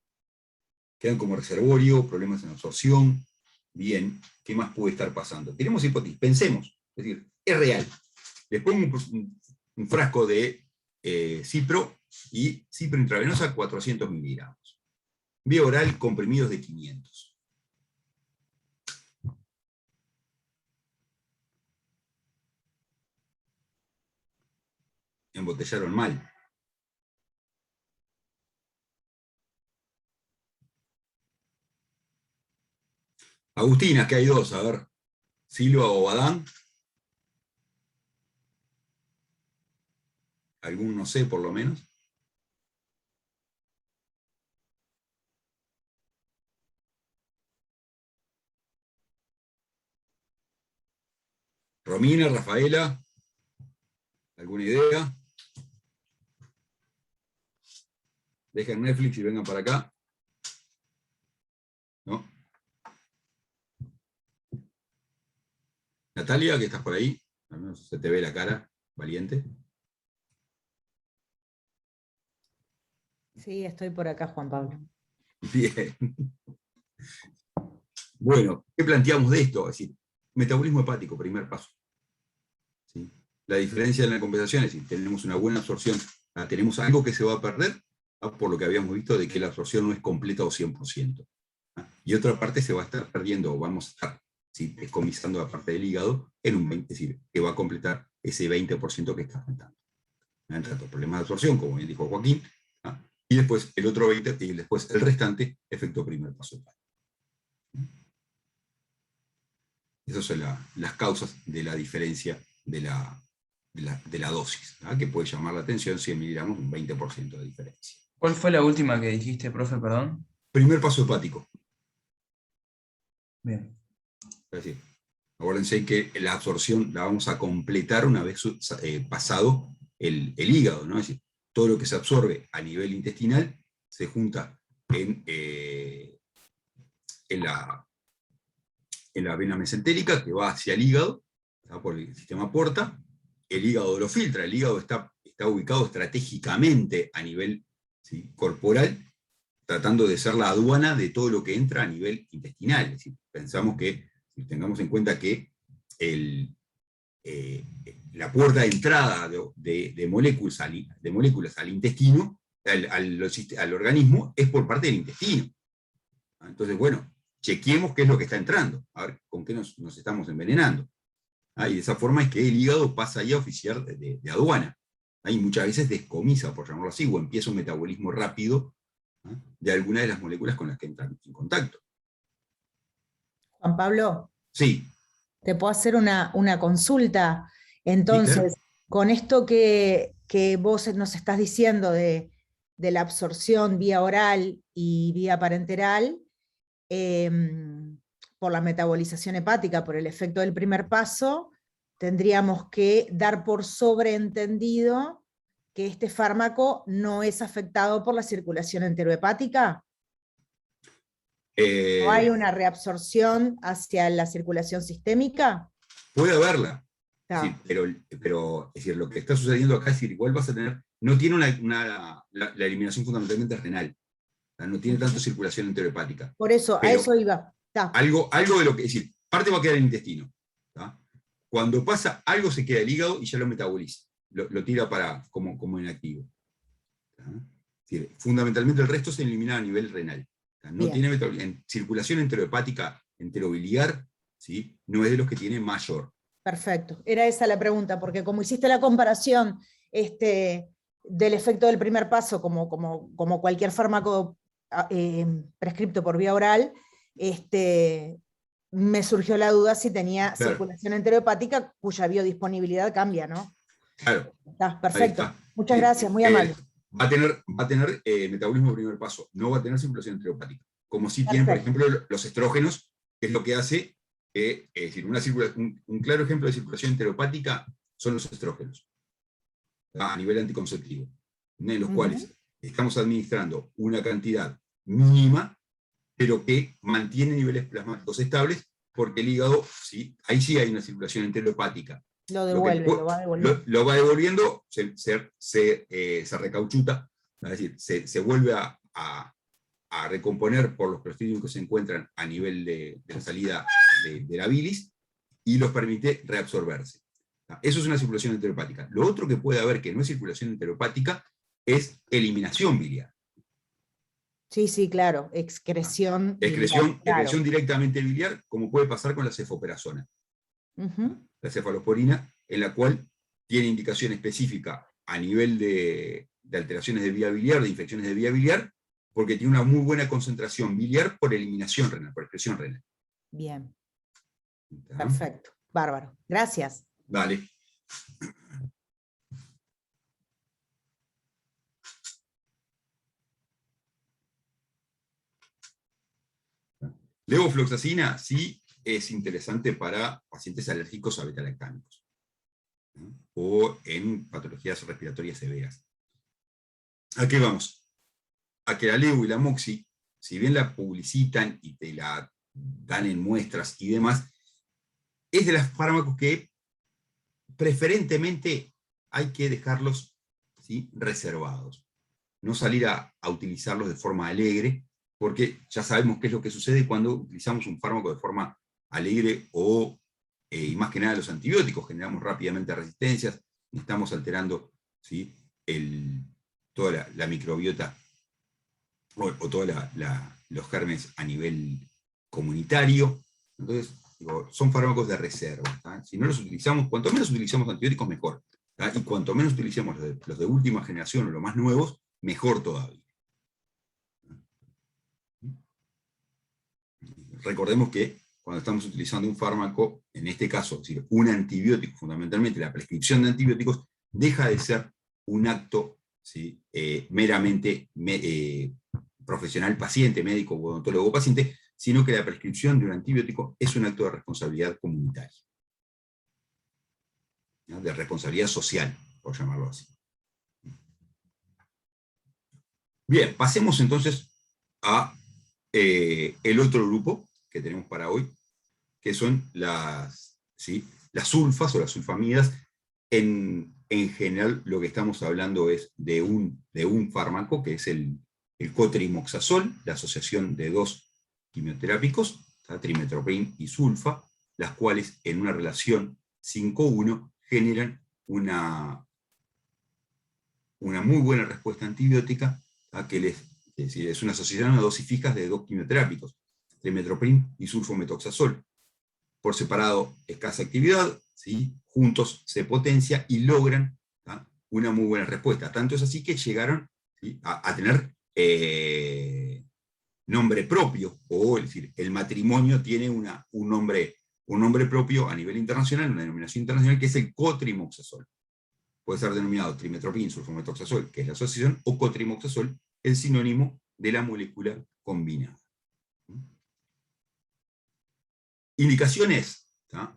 Quedan como reservorio, problemas en absorción. Bien, ¿qué más puede estar pasando? Tenemos hipótesis, pensemos. Es decir, es real. Les pongo un frasco de cipro, y cipro intravenosa 400 miligramos. Vía oral, comprimidos de 500. Embotellaron mal. Agustina, que hay dos, a ver. Silva o Adán. Algún no sé, por lo menos. Romina, Rafaela. ¿Alguna idea? Dejen Netflix y vengan para acá. ¿No? Natalia, que estás por ahí. Al menos se te ve la cara, valiente. Sí, estoy por acá, Juan Pablo. Bien. Bueno, ¿qué planteamos de esto? Es decir, metabolismo hepático, primer paso. ¿Sí? La diferencia en la compensación es decir, tenemos una buena absorción, tenemos algo que se va a perder, por lo que habíamos visto de que la absorción no es completa o 100%. Y otra parte se va a estar perdiendo, o vamos a estar descomisando la parte del hígado en un 20%, es decir, que va a completar ese 20% que está faltando. Tanto problemas de absorción, como bien dijo Joaquín, y después el otro 20%, y después el restante, efecto primer paso. Esas son las causas de la diferencia de la dosis, que puede llamar la atención, 100 miligramos, un 20% de diferencia. ¿Cuál fue la última que dijiste, profe, perdón? Primer paso hepático. Bien. Es decir, acuérdense que la absorción la vamos a completar una vez pasado el hígado, ¿no? Es decir, todo lo que se absorbe a nivel intestinal se junta en la vena mesentérica, que va hacia el hígado, por el sistema porta. El hígado lo filtra, el hígado está ubicado estratégicamente a nivel corporal, tratando de ser la aduana de todo lo que entra a nivel intestinal. Es decir, pensamos que, si tengamos en cuenta que la puerta de entrada de moléculas al intestino, al organismo, es por parte del intestino. Entonces, bueno, chequeemos qué es lo que está entrando, a ver con qué nos estamos envenenando. Y de esa forma es que el hígado pasa ahí a oficiar de aduana. Y muchas veces descomisa, por llamarlo así, o empieza un metabolismo rápido de alguna de las moléculas con las que entran en contacto. Juan Pablo, Sí. ¿te puedo hacer una consulta? Entonces, Sí, claro. con esto que vos nos estás diciendo de la absorción vía oral y vía parenteral, por la metabolización hepática, por el efecto del primer paso, tendríamos que dar por sobreentendido que este fármaco no es afectado por la circulación enterohepática. ¿No hay una reabsorción hacia la circulación sistémica? Puede haberla, Ah. pero es decir, lo que está sucediendo acá es decir, igual vas a tener, no tiene la eliminación fundamentalmente renal, no tiene tanto circulación enterohepática. Por eso, a eso iba. Algo de lo que, es decir, parte va a quedar en el intestino. Cuando pasa, algo se queda el hígado y ya lo metaboliza, lo tira como inactivo. Es decir, fundamentalmente el resto se elimina a nivel renal. No tiene en circulación enterohepática, enterobiliar, ¿sí? No es de los que tiene mayor. Perfecto, era esa la pregunta, porque como hiciste la comparación del efecto del primer paso, como cualquier fármaco prescripto por vía oral, me surgió la duda si tenía circulación enterohepática, cuya biodisponibilidad cambia, ¿no? Claro. Está, perfecto. Muchas gracias, muy amable. Va a tener metabolismo de primer paso, no va a tener circulación enterohepática. Como si tienen, por ejemplo, los estrógenos, que es lo que hace, es decir, un claro ejemplo de circulación enterohepática son los estrógenos, a nivel anticonceptivo, en los cuales estamos administrando una cantidad mínima, pero que mantiene niveles plasmáticos estables, porque el hígado, ¿sí? Ahí sí hay una circulación enterohepática. Lo devuelve, lo va devolviendo. Lo va devolviendo, se recauchuta, es decir, se vuelve a recomponer por los clostridium que se encuentran a nivel de la salida de la bilis, y los permite reabsorberse. Eso es una circulación enteropática. Lo otro que puede haber que no es circulación enteropática es eliminación biliar. Sí, sí, claro, excreción biliar, Excreción claro. directamente biliar, como puede pasar con la cefoperazona. Ujú. La cefalosporina, en la cual tiene indicación específica a nivel de alteraciones de vía biliar, de infecciones de vía biliar, porque tiene una muy buena concentración biliar por eliminación renal, por excreción renal. Bien, ¿Está? perfecto, bárbaro. Gracias. Vale. Levofloxacina sí es interesante para pacientes alérgicos a beta-lactámicos, ¿no? O en patologías respiratorias severas. ¿A qué vamos? A que la levo y la moxi, si bien la publicitan y te la dan en muestras y demás, es de los fármacos que preferentemente hay que dejarlos, ¿sí?, reservados. No salir a utilizarlos de forma alegre, porque ya sabemos qué es lo que sucede cuando utilizamos un fármaco de forma alegre y más que nada los antibióticos, generamos rápidamente resistencias, estamos alterando, ¿sí?, toda la microbiota o todos los gérmenes a nivel comunitario. Entonces, digo, son fármacos de reserva. ¿Tá? Si no los utilizamos, cuanto menos utilizamos antibióticos, mejor. ¿Tá? Y cuanto menos utilicemos los de última generación o los más nuevos, mejor todavía. Recordemos que cuando estamos utilizando un fármaco, en este caso, es decir, un antibiótico, fundamentalmente la prescripción de antibióticos, deja de ser un acto, ¿sí?, meramente profesional paciente, médico, odontólogo paciente, sino que la prescripción de un antibiótico es un acto de responsabilidad comunitaria, ¿no?, de responsabilidad social, por llamarlo así. Bien, pasemos entonces a el otro grupo que tenemos para hoy, que son las sulfas o las sulfamidas. En general lo que estamos hablando es de un fármaco, que es el cotrimoxazol, la asociación de dos quimioterápicos, trimetoprim y sulfa, las cuales en una relación 5:1 generan una muy buena respuesta antibiótica, es decir, es una asociación a dosis fijas de dos quimioterápicos, trimetoprim y sulfometoxazol. Por separado, escasa actividad, ¿sí?, juntos se potencia y logran, ¿tá?, una muy buena respuesta. Tanto es así que llegaron, ¿sí?, a tener nombre propio, o es decir, el matrimonio tiene un nombre propio a nivel internacional, una denominación internacional, que es el cotrimoxazol. Puede ser denominado trimetoprim sulfometoxazol, que es la asociación, o cotrimoxazol, el sinónimo de la molécula combinada. Indicaciones, ¿tá?,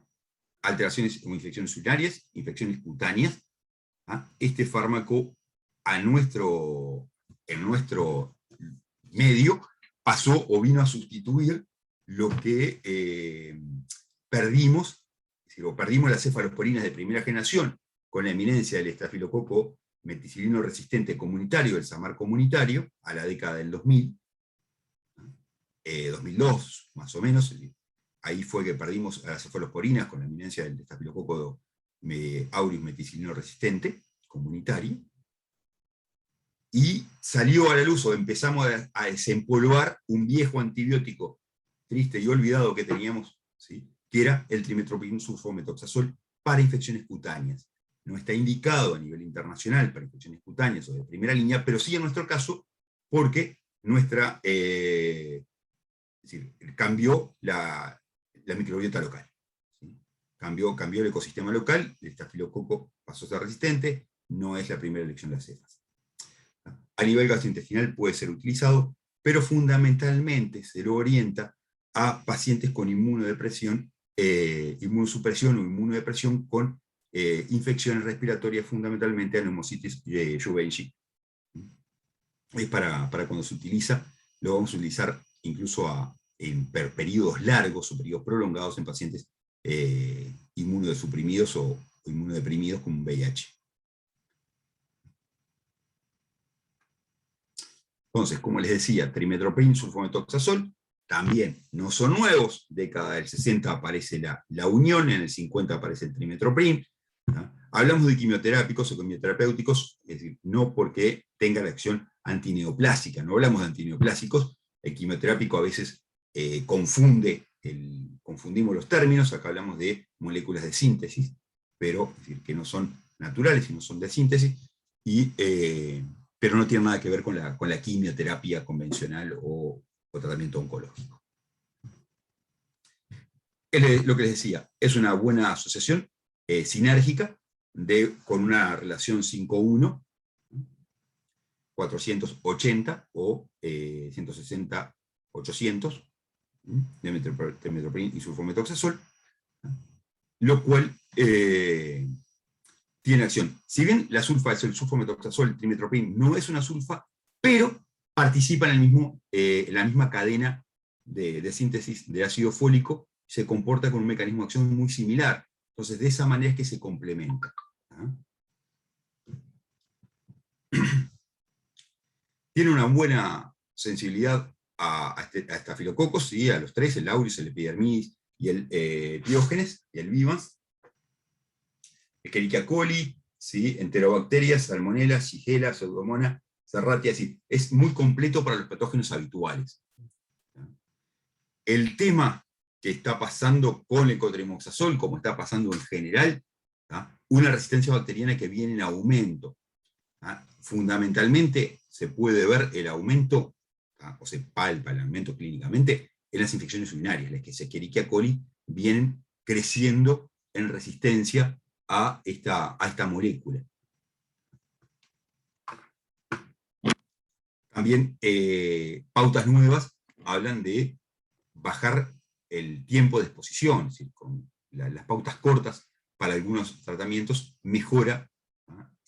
alteraciones o infecciones urinarias, infecciones cutáneas. ¿tá? Este fármaco en nuestro medio pasó o vino a sustituir lo que perdimos, es decir, o perdimos las cefalosporinas de primera generación con la eminencia del estafilococo meticilino resistente comunitario, el SAMAR comunitario, a la década del 2000, 2002 más o menos. Ahí fue que perdimos a las cefalosporinas con la eminencia del estafilococo aureus meticilino resistente comunitario, y salió a la luz, o empezamos a desempolvar un viejo antibiótico triste y olvidado que teníamos, ¿sí?, que era el trimetoprim sulfometoxazol para infecciones cutáneas. No está indicado a nivel internacional para infecciones cutáneas o de primera línea, pero sí en nuestro caso, porque es decir, cambió la microbiota local. ¿Sí? Cambió el ecosistema local, el estafilococo pasó a ser resistente, no es la primera elección de las cefas. A nivel gastrointestinal puede ser utilizado, pero fundamentalmente se lo orienta a pacientes con inmunodepresión, inmunosupresión o inmunodepresión con infecciones respiratorias, fundamentalmente a neumocitis Juvenchy. Es para cuando se utiliza, lo vamos a utilizar incluso en periodos largos o periodos prolongados en pacientes inmunodesuprimidos o inmunodeprimidos con VIH. Entonces, como les decía, trimetoprim, sulfometoxazol, también no son nuevos. Década del 60 aparece la unión, en el 50 aparece el trimetoprim, ¿tá? Hablamos de quimioterápicos o quimioterapéuticos, es decir, no porque tenga la acción antineoplásica, no hablamos de antineoplásicos, el quimioterápico a veces confundimos los términos, acá hablamos de moléculas de síntesis, pero es decir, que no son naturales, sino son de síntesis, pero no tienen nada que ver con la quimioterapia convencional o tratamiento oncológico. Lo que les decía, es una buena asociación sinérgica con una relación 5:1, 480 o 160, 800 de metroprin y sulfometoxazol, lo cual tiene acción. Si bien la sulfa es el sulfometoxazol, el trimetoprim no es una sulfa, pero participa en la misma cadena de síntesis de ácido fólico, se comporta con un mecanismo de acción muy similar. Entonces, de esa manera es que se complementa. Tiene una buena sensibilidad a estafilococos, ¿sí? A los tres, el aureus, el epidermidis y el Diógenes, y el vivans. Escherichia coli, ¿sí? Enterobacterias, salmonella, shigella, pseudomonas, serratia, es muy completo para los patógenos habituales. El tema que está pasando con el cotrimoxazol, como está pasando en general, ¿tá? Una resistencia bacteriana que viene en aumento. ¿Tá? Fundamentalmente se puede ver el aumento, ¿tá? O se palpa el aumento clínicamente en las infecciones urinarias, las que Escherichia coli vienen creciendo en resistencia a esta molécula. También pautas nuevas hablan de bajar el tiempo de exposición, es decir, con las pautas cortas para algunos tratamientos mejora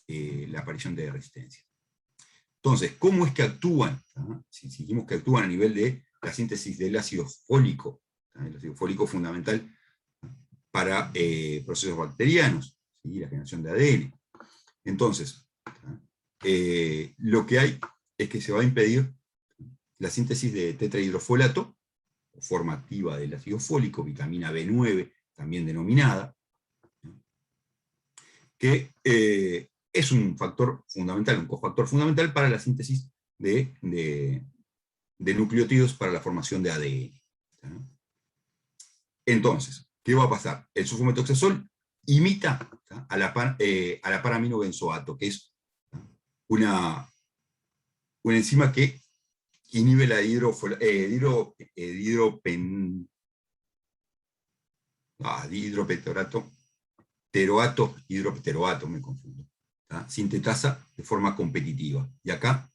la aparición de resistencia. Entonces, ¿cómo es que actúan? Si dijimos que actúan a nivel de la síntesis del ácido fólico, el ácido fólico es fundamental para procesos bacterianos, ¿sí? La generación de ADN. Entonces, lo que hay es que se va a impedir la síntesis de tetrahidrofolato, forma activa del ácido fólico, vitamina B9, también denominada, que es un factor fundamental, un cofactor fundamental para la síntesis de nucleótidos para la formación de ADN. Entonces, ¿qué va a pasar? El sulfometoxazol imita a la paraminobenzoato, que es una enzima que inhibe la hidropteroato, me confundo. Sintetasa de forma competitiva. Y acá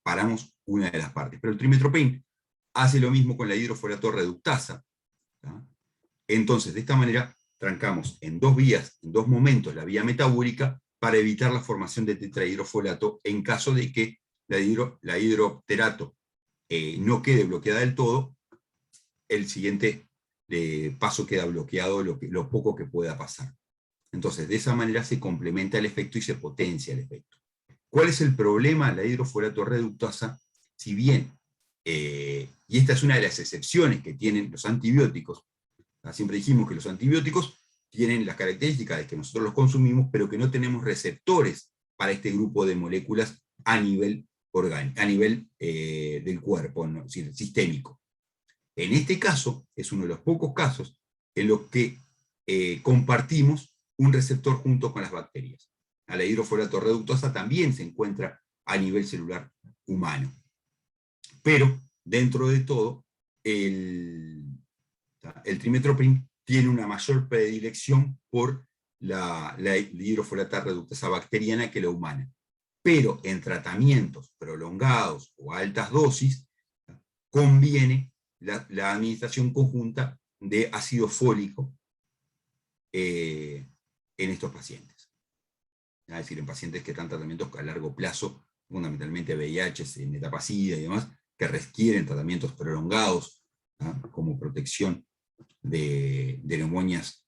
paramos una de las partes. Pero el trimetoprim hace lo mismo con la hidrofolato reductasa. Entonces, de esta manera, trancamos en dos vías, en dos momentos, la vía metabólica para evitar la formación de tetrahidrofolato en caso de que la hidropterato no quede bloqueada del todo, el siguiente paso queda bloqueado, lo poco que pueda pasar. Entonces, de esa manera se complementa el efecto y se potencia el efecto. ¿Cuál es el problema? La hidrofolato reductasa, si bien, y esta es una de las excepciones que tienen los antibióticos, siempre dijimos que los antibióticos tienen las características de que nosotros los consumimos, pero que no tenemos receptores para este grupo de moléculas a nivel orgánico, a nivel del cuerpo, ¿no? Es decir, sistémico. En este caso, es uno de los pocos casos en los que compartimos un receptor junto con las bacterias. La hidrofolato reductasa también se encuentra a nivel celular humano. Pero, dentro de todo, el trimetoprim tiene una mayor predilección por la hidrofolata reductasa bacteriana que la humana. Pero en tratamientos prolongados o a altas dosis, conviene la administración conjunta de ácido fólico en estos pacientes. Es decir, en pacientes que están tratamientos a largo plazo, fundamentalmente VIH, en etapa SIDA y demás, que requieren tratamientos prolongados, como protección de neumonias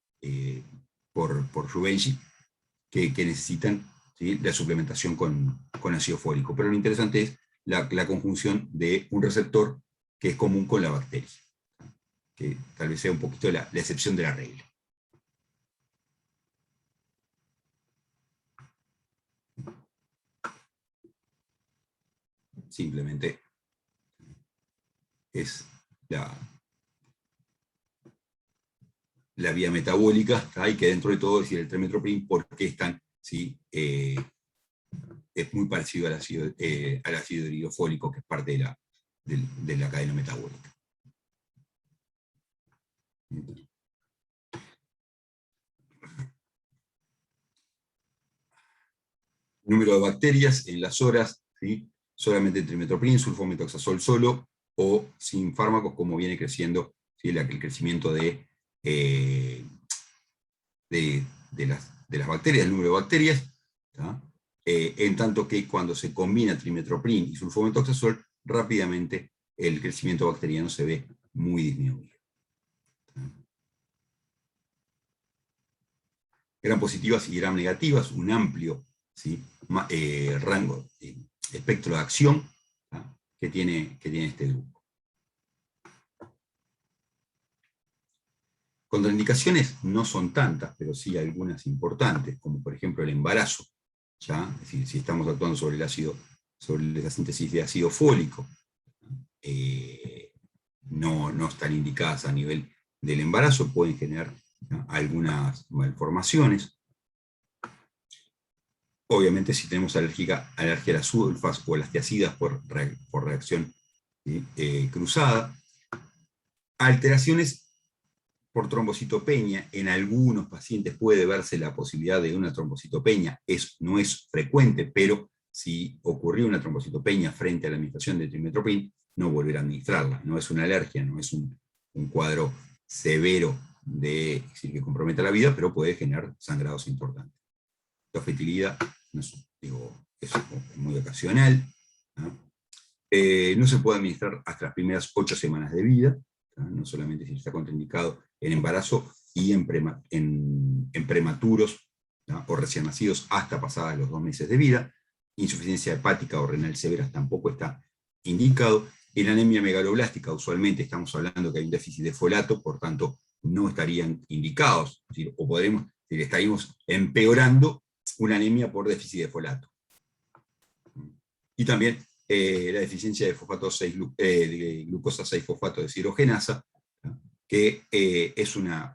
por Rubenchi, que necesitan, ¿sí?, la suplementación con ácido fólico. Pero lo interesante es la conjunción de un receptor que es común con la bacteria, que tal vez sea un poquito la excepción de la regla. simplemente es la vía metabólica, ¿tá? Y que dentro de todo, es decir, el trimethoprim, ¿por qué es tan, ¿sí? Es muy parecido al ácido irido fólico, que es parte de la cadena metabólica. Número de bacterias en las horas, ¿sí? Solamente trimethoprim, sulfometoxazol solo, o sin fármacos, como viene creciendo, ¿sí? El crecimiento de las bacterias, el número de bacterias, ¿tá? En tanto que cuando se combina trimethoprim y sulfometoxazol, rápidamente el crecimiento bacteriano se ve muy disminuido. Gram positivas y gram negativas, un amplio, ¿sí? Rango, espectro de acción, ¿tá? que tiene este grupo. Contraindicaciones no son tantas, pero sí algunas importantes, como por ejemplo el embarazo, ¿ya? Es decir, si estamos actuando sobre la síntesis de ácido fólico, no están indicadas a nivel del embarazo, pueden generar, ¿no?, algunas malformaciones. Obviamente si tenemos alergia a las sulfas o a las tiacidas por reacción cruzada. Alteraciones por trombocitopenia, en algunos pacientes puede verse la posibilidad de una trombocitopenia, no es frecuente, pero si ocurrió una trombocitopenia frente a la administración de trimethoprim, no volver a administrarla. No es una alergia, no es un cuadro severo que comprometa la vida, pero puede generar sangrados importantes. La fertilidad es muy ocasional, ¿no? No se puede administrar hasta las primeras 8 semanas de vida, no solamente si está contraindicado en embarazo y en prematuros, ¿no?, o recién nacidos hasta pasadas los 2 meses de vida. Insuficiencia hepática o renal severa tampoco está indicado. En anemia megaloblástica usualmente estamos hablando que hay un déficit de folato, por tanto no estarían indicados, es decir, estaríamos empeorando una anemia por déficit de folato. Y también la deficiencia de glucosa 6-fosfato deshidrogenasa, ¿no?, que es una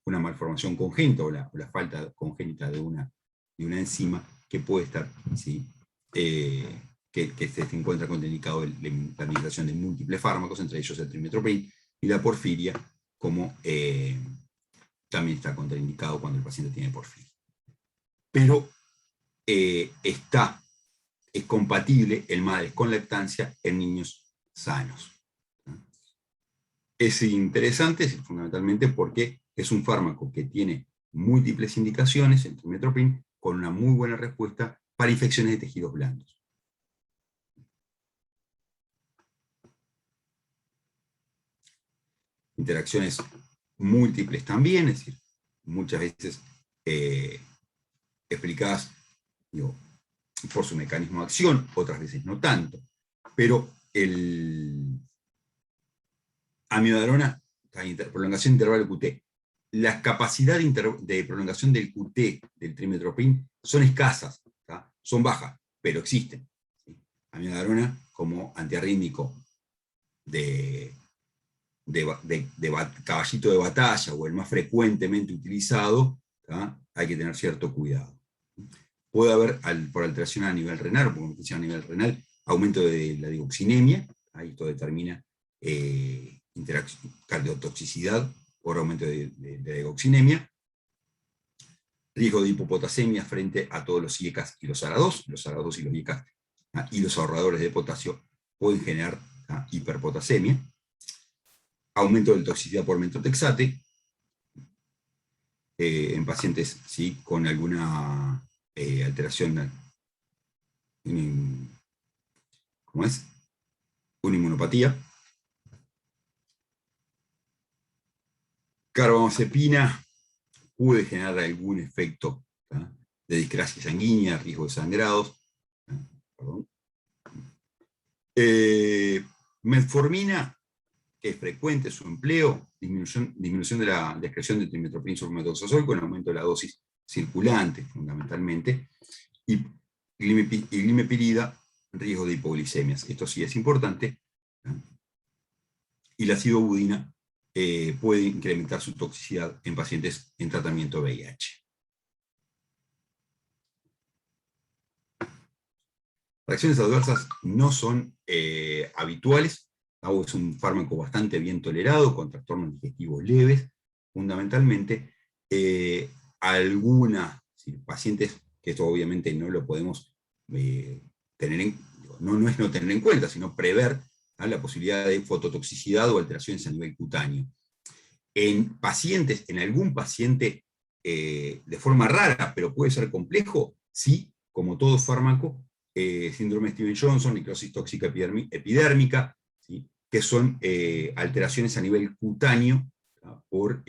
malformación congénita o la falta congénita de una enzima que puede estar, ¿sí?, que se encuentra contraindicado la administración de múltiples fármacos, entre ellos el trimethoprim, y la porfiria, como también está contraindicado cuando el paciente tiene porfiria. Pero es compatible en madres con lactancia en niños sanos. Es interesante fundamentalmente porque es un fármaco que tiene múltiples indicaciones, el trimethoprim, con una muy buena respuesta para infecciones de tejidos blandos. Interacciones múltiples también, es decir, muchas veces explicadas, por su mecanismo de acción, otras veces no tanto, pero el amiodarona, prolongación intervalo QT, la capacidad de prolongación del QT del trimethoprim son escasas, ¿tá?, son bajas, pero existen, ¿sí? Amiodarona como antiarrítmico de caballito de batalla, o el más frecuentemente utilizado, ¿tá?, hay que tener cierto cuidado. Puede haber, por alteración a nivel renal, o por infección a nivel renal, aumento de la digoxinemia, ¿tá?, y esto determina cardiotoxicidad por aumento de la digoxinemia, riesgo de hipopotasemia frente a todos los IECAS y los ARA2, los ARA2 y los IECAS, ¿tá?, y los ahorradores de potasio pueden generar, ¿tá?, hiperpotasemia, aumento de toxicidad por metotrexate, en pacientes, ¿sí?, con alguna alteración, ¿cómo es?, una inmunopatía. Carbamazepina puede generar algún efecto, ¿tá?, de discrasia sanguínea, riesgo de sangrados. Perdón. Metformina, que es frecuente su empleo, disminución de la excreción de trimethoprim sulfometoxazol con aumento de la dosis circulante, fundamentalmente, y glimepirida riesgo de hipoglicemias. Esto sí es importante. Y la acidobudina puede incrementar su toxicidad en pacientes en tratamiento VIH. Reacciones adversas no son habituales. Es un fármaco bastante bien tolerado, con trastornos digestivos leves, fundamentalmente. Algunas pacientes, que esto obviamente no lo podemos tener no es no tener en cuenta, sino prever la posibilidad de fototoxicidad o alteraciones a nivel cutáneo. En pacientes, en algún paciente de forma rara, pero puede ser complejo, sí, como todo fármaco, síndrome Stevens-Johnson, necrosis tóxica epidérmica, ¿sí?, que son alteraciones a nivel cutáneo por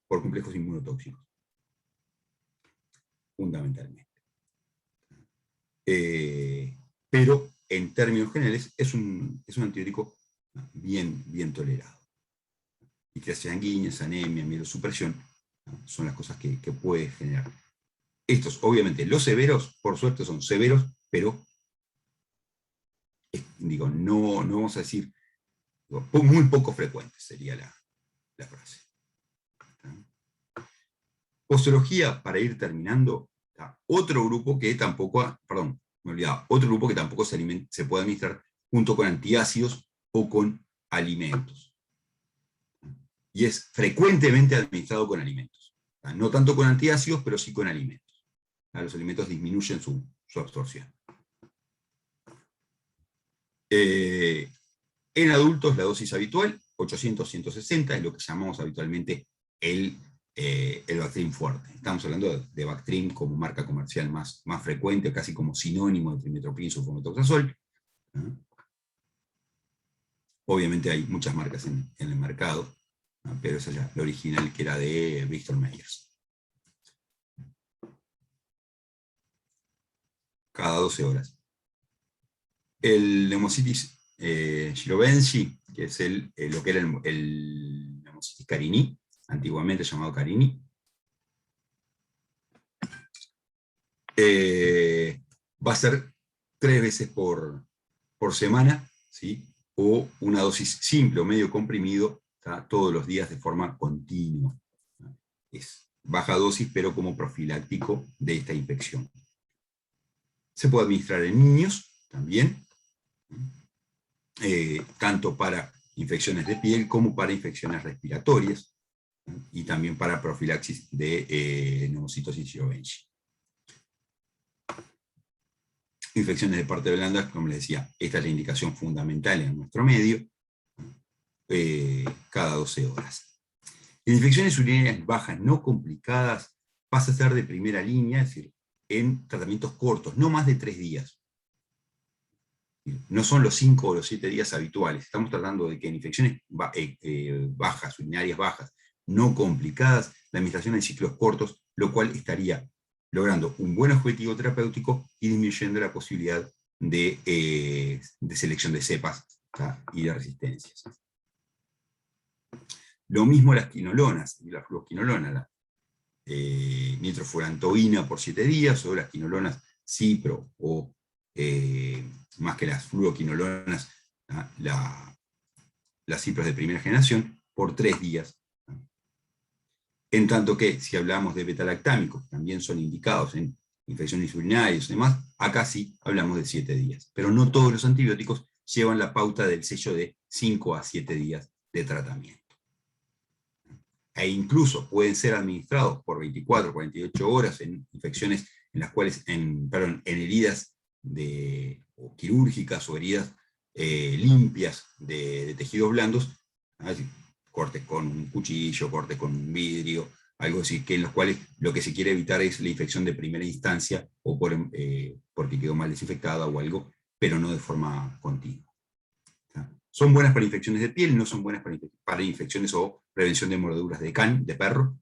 complejos inmunotóxicos, fundamentalmente. Pero en términos generales es un antibiótico bien tolerado. Ictericia sanguíneas, anemia, mielosupresión, son las cosas que puede generar. Estos, obviamente, los severos, por suerte son severos, pero no vamos a decir, muy poco frecuentes sería la frase. Posología, para ir terminando, otro grupo que tampoco, otro grupo que tampoco se puede administrar junto con antiácidos o con alimentos. Y es frecuentemente administrado con alimentos. No tanto con antiácidos, pero sí con alimentos. Los alimentos disminuyen su absorción. En adultos, la dosis habitual, 800-160, es lo que llamamos habitualmente el Bactrim fuerte. Estamos hablando de Bactrim como marca comercial más frecuente, casi como sinónimo de trimethoprim sulfametoxazol. Obviamente hay muchas marcas en el mercado, pero esa ya, la original, que era de Bristol Myers. Cada 12 horas. El Pneumocitis gilobensi, que es lo que era el Pneumocitis carini, antiguamente llamado carini, va a ser 3 veces por semana, ¿sí?, o una dosis simple o medio comprimido, todos los días de forma continua. Es baja dosis, pero como profiláctico de esta infección. Se puede administrar en niños también, tanto para infecciones de piel como para infecciones respiratorias, y también para profilaxis de pneumocitosis gilobensi. Infecciones de parte blanda, como les decía, esta es la indicación fundamental en nuestro medio, cada 12 horas. En infecciones urinarias bajas no complicadas pasa a ser de primera línea, es decir, en tratamientos cortos, no más de 3 días. No son los 5 o los 7 días habituales. Estamos tratando de que en infecciones bajas, urinarias bajas, no complicadas, la administración en ciclos cortos, lo cual estaría logrando un buen objetivo terapéutico y disminuyendo la posibilidad de selección de cepas y de resistencias. Lo mismo las quinolonas, la fluoquinolona, la nitrofurantoína por 7 días, o las quinolonas cipro, o más que las fluoquinolonas, las cipros de primera generación, por 3 días. En tanto que, si hablamos de betalactámicos, también son indicados en infecciones urinarias y demás, acá sí hablamos de 7 días. Pero no todos los antibióticos llevan la pauta del sello de 5 a 7 días de tratamiento. E incluso pueden ser administrados por 24 o 48 horas en infecciones en las cuales, en heridas o quirúrgicas o heridas limpias de tejidos blandos, cortes con un cuchillo, cortes con un vidrio, algo así, que en los cuales lo que se quiere evitar es la infección de primera instancia, o porque quedó mal desinfectada o algo, pero no de forma continua. Son buenas para infecciones de piel, no son buenas para infecciones o prevención de mordeduras de can, de perro,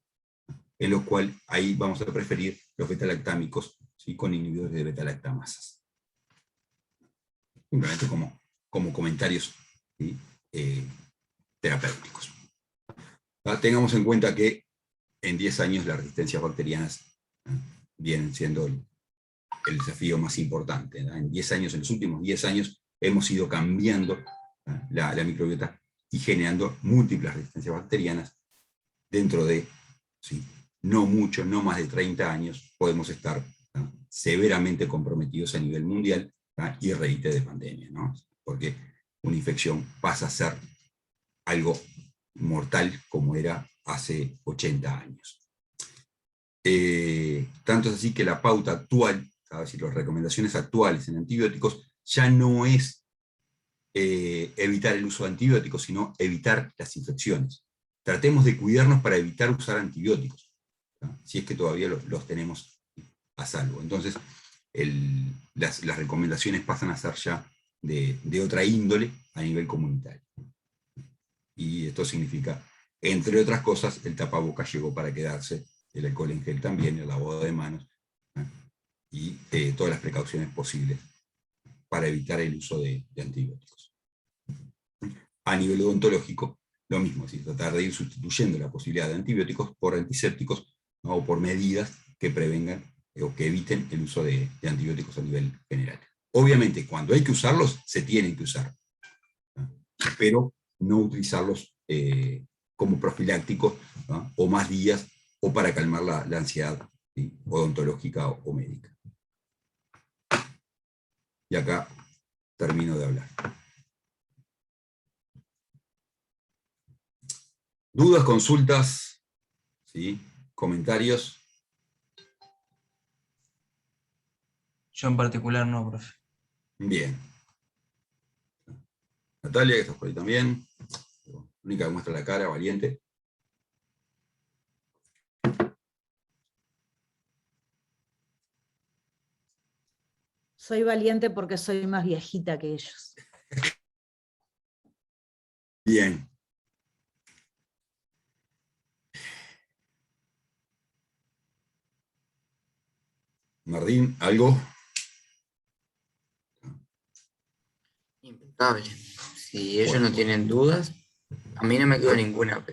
en los cuales ahí vamos a preferir los betalactámicos, ¿sí?, con inhibidores de betalactamasas. Simplemente como comentarios, ¿sí?, terapéuticos. Tengamos en cuenta que en 10 años las resistencias bacterianas vienen siendo el desafío más importante. En 10 años, en los últimos 10 años, hemos ido cambiando la microbiota y generando múltiples resistencias bacterianas. Dentro de, ¿sí?, no mucho, no más de 30 años, podemos estar severamente comprometidos a nivel mundial y reíte de pandemia, ¿no? Porque una infección pasa a ser algo mortal como era hace 80 años. Tanto es así que la pauta actual, es decir, las recomendaciones actuales en antibióticos, ya no es evitar el uso de antibióticos, sino evitar las infecciones. Tratemos de cuidarnos para evitar usar antibióticos, ¿no?, si es que todavía los tenemos a salvo. Entonces, las recomendaciones pasan a ser ya de otra índole a nivel comunitario. Y esto significa, entre otras cosas, el tapabocas llegó para quedarse, el alcohol en gel también, el lavado de manos, y todas las precauciones posibles para evitar el uso de antibióticos. A nivel odontológico, lo mismo, es decir, tratar de ir sustituyendo la posibilidad de antibióticos por antisépticos, ¿no?, o por medidas que prevengan o que eviten el uso de antibióticos a nivel general. Obviamente, cuando hay que usarlos, se tienen que usar, ¿no?, pero no utilizarlos como profilácticos, ¿no?, o más días, o para calmar la ansiedad, ¿sí?, odontológica o médica. Y acá termino de hablar. ¿Dudas, consultas, ¿sí?, comentarios? Yo en particular no, profe. Bien. Natalia, que estás por ahí también. Única que muestra la cara, valiente. Soy valiente porque soy más viejita que ellos. Bien. Martín, ¿algo? Impecable. Si ellos Bueno. no tienen dudas, a mí no me quedó ninguna.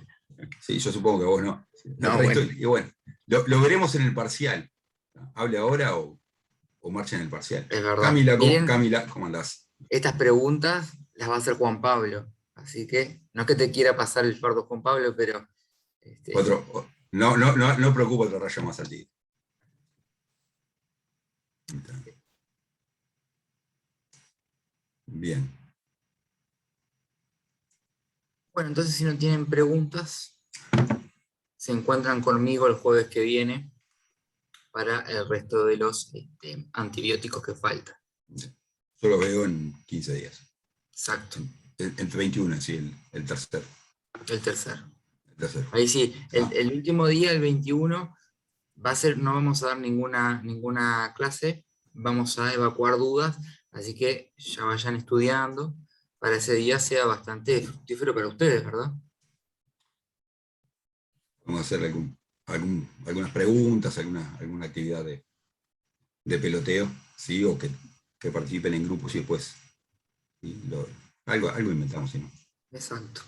Sí, yo supongo que vos no. No, El resto, bueno. y bueno, lo veremos en el parcial. ¿Hable ahora o marcha en el parcial? Es verdad. Camila, ¿cómo andás? Estas preguntas las va a hacer Juan Pablo. Así que, no es que te quiera pasar el fardo Juan Pablo, pero... No preocupa, otro rayo más al día. Bien. Bueno, entonces si no tienen preguntas, se encuentran conmigo el jueves que viene para el resto de los antibióticos que faltan. Yo lo veo en 15 días. Exacto. Entre 21, sí, el tercero. El tercero. El tercero. Ahí sí, el último día, el 21, va a ser, no vamos a dar ninguna clase, vamos a evacuar dudas, así que ya vayan estudiando, para ese día sea bastante fructífero para ustedes, ¿verdad? Vamos a hacer algunas preguntas, alguna actividad de peloteo, ¿sí? O que participen en grupos y después, ¿sí?, algo inventamos, ¿sí?, ¿no? Exacto.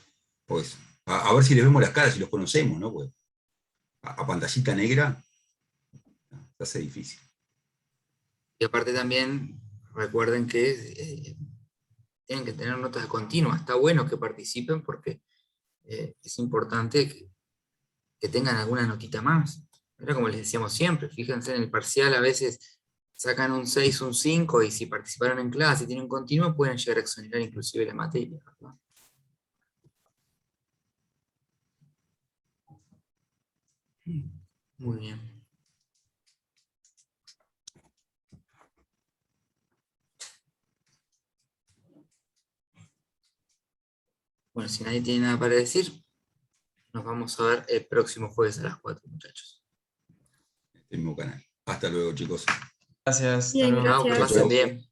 Pues, a ver si les vemos las caras, si los conocemos, ¿no? Pues, a pantallita negra se hace difícil. Y aparte también recuerden que tienen que tener notas continuas. Está bueno que participen porque es importante que tengan alguna notita más. Era como les decíamos siempre, fíjense en el parcial, a veces sacan un 6, un 5, y si participaron en clase y tienen continuo, pueden llegar a exonerar inclusive la materia, ¿verdad? Muy bien. Bueno, si nadie tiene nada para decir, nos vamos a ver el próximo jueves a las 4, muchachos. El mismo canal. Hasta luego, chicos. Gracias. Hasta Bien, luego. Chao, que gracias. pasen bien.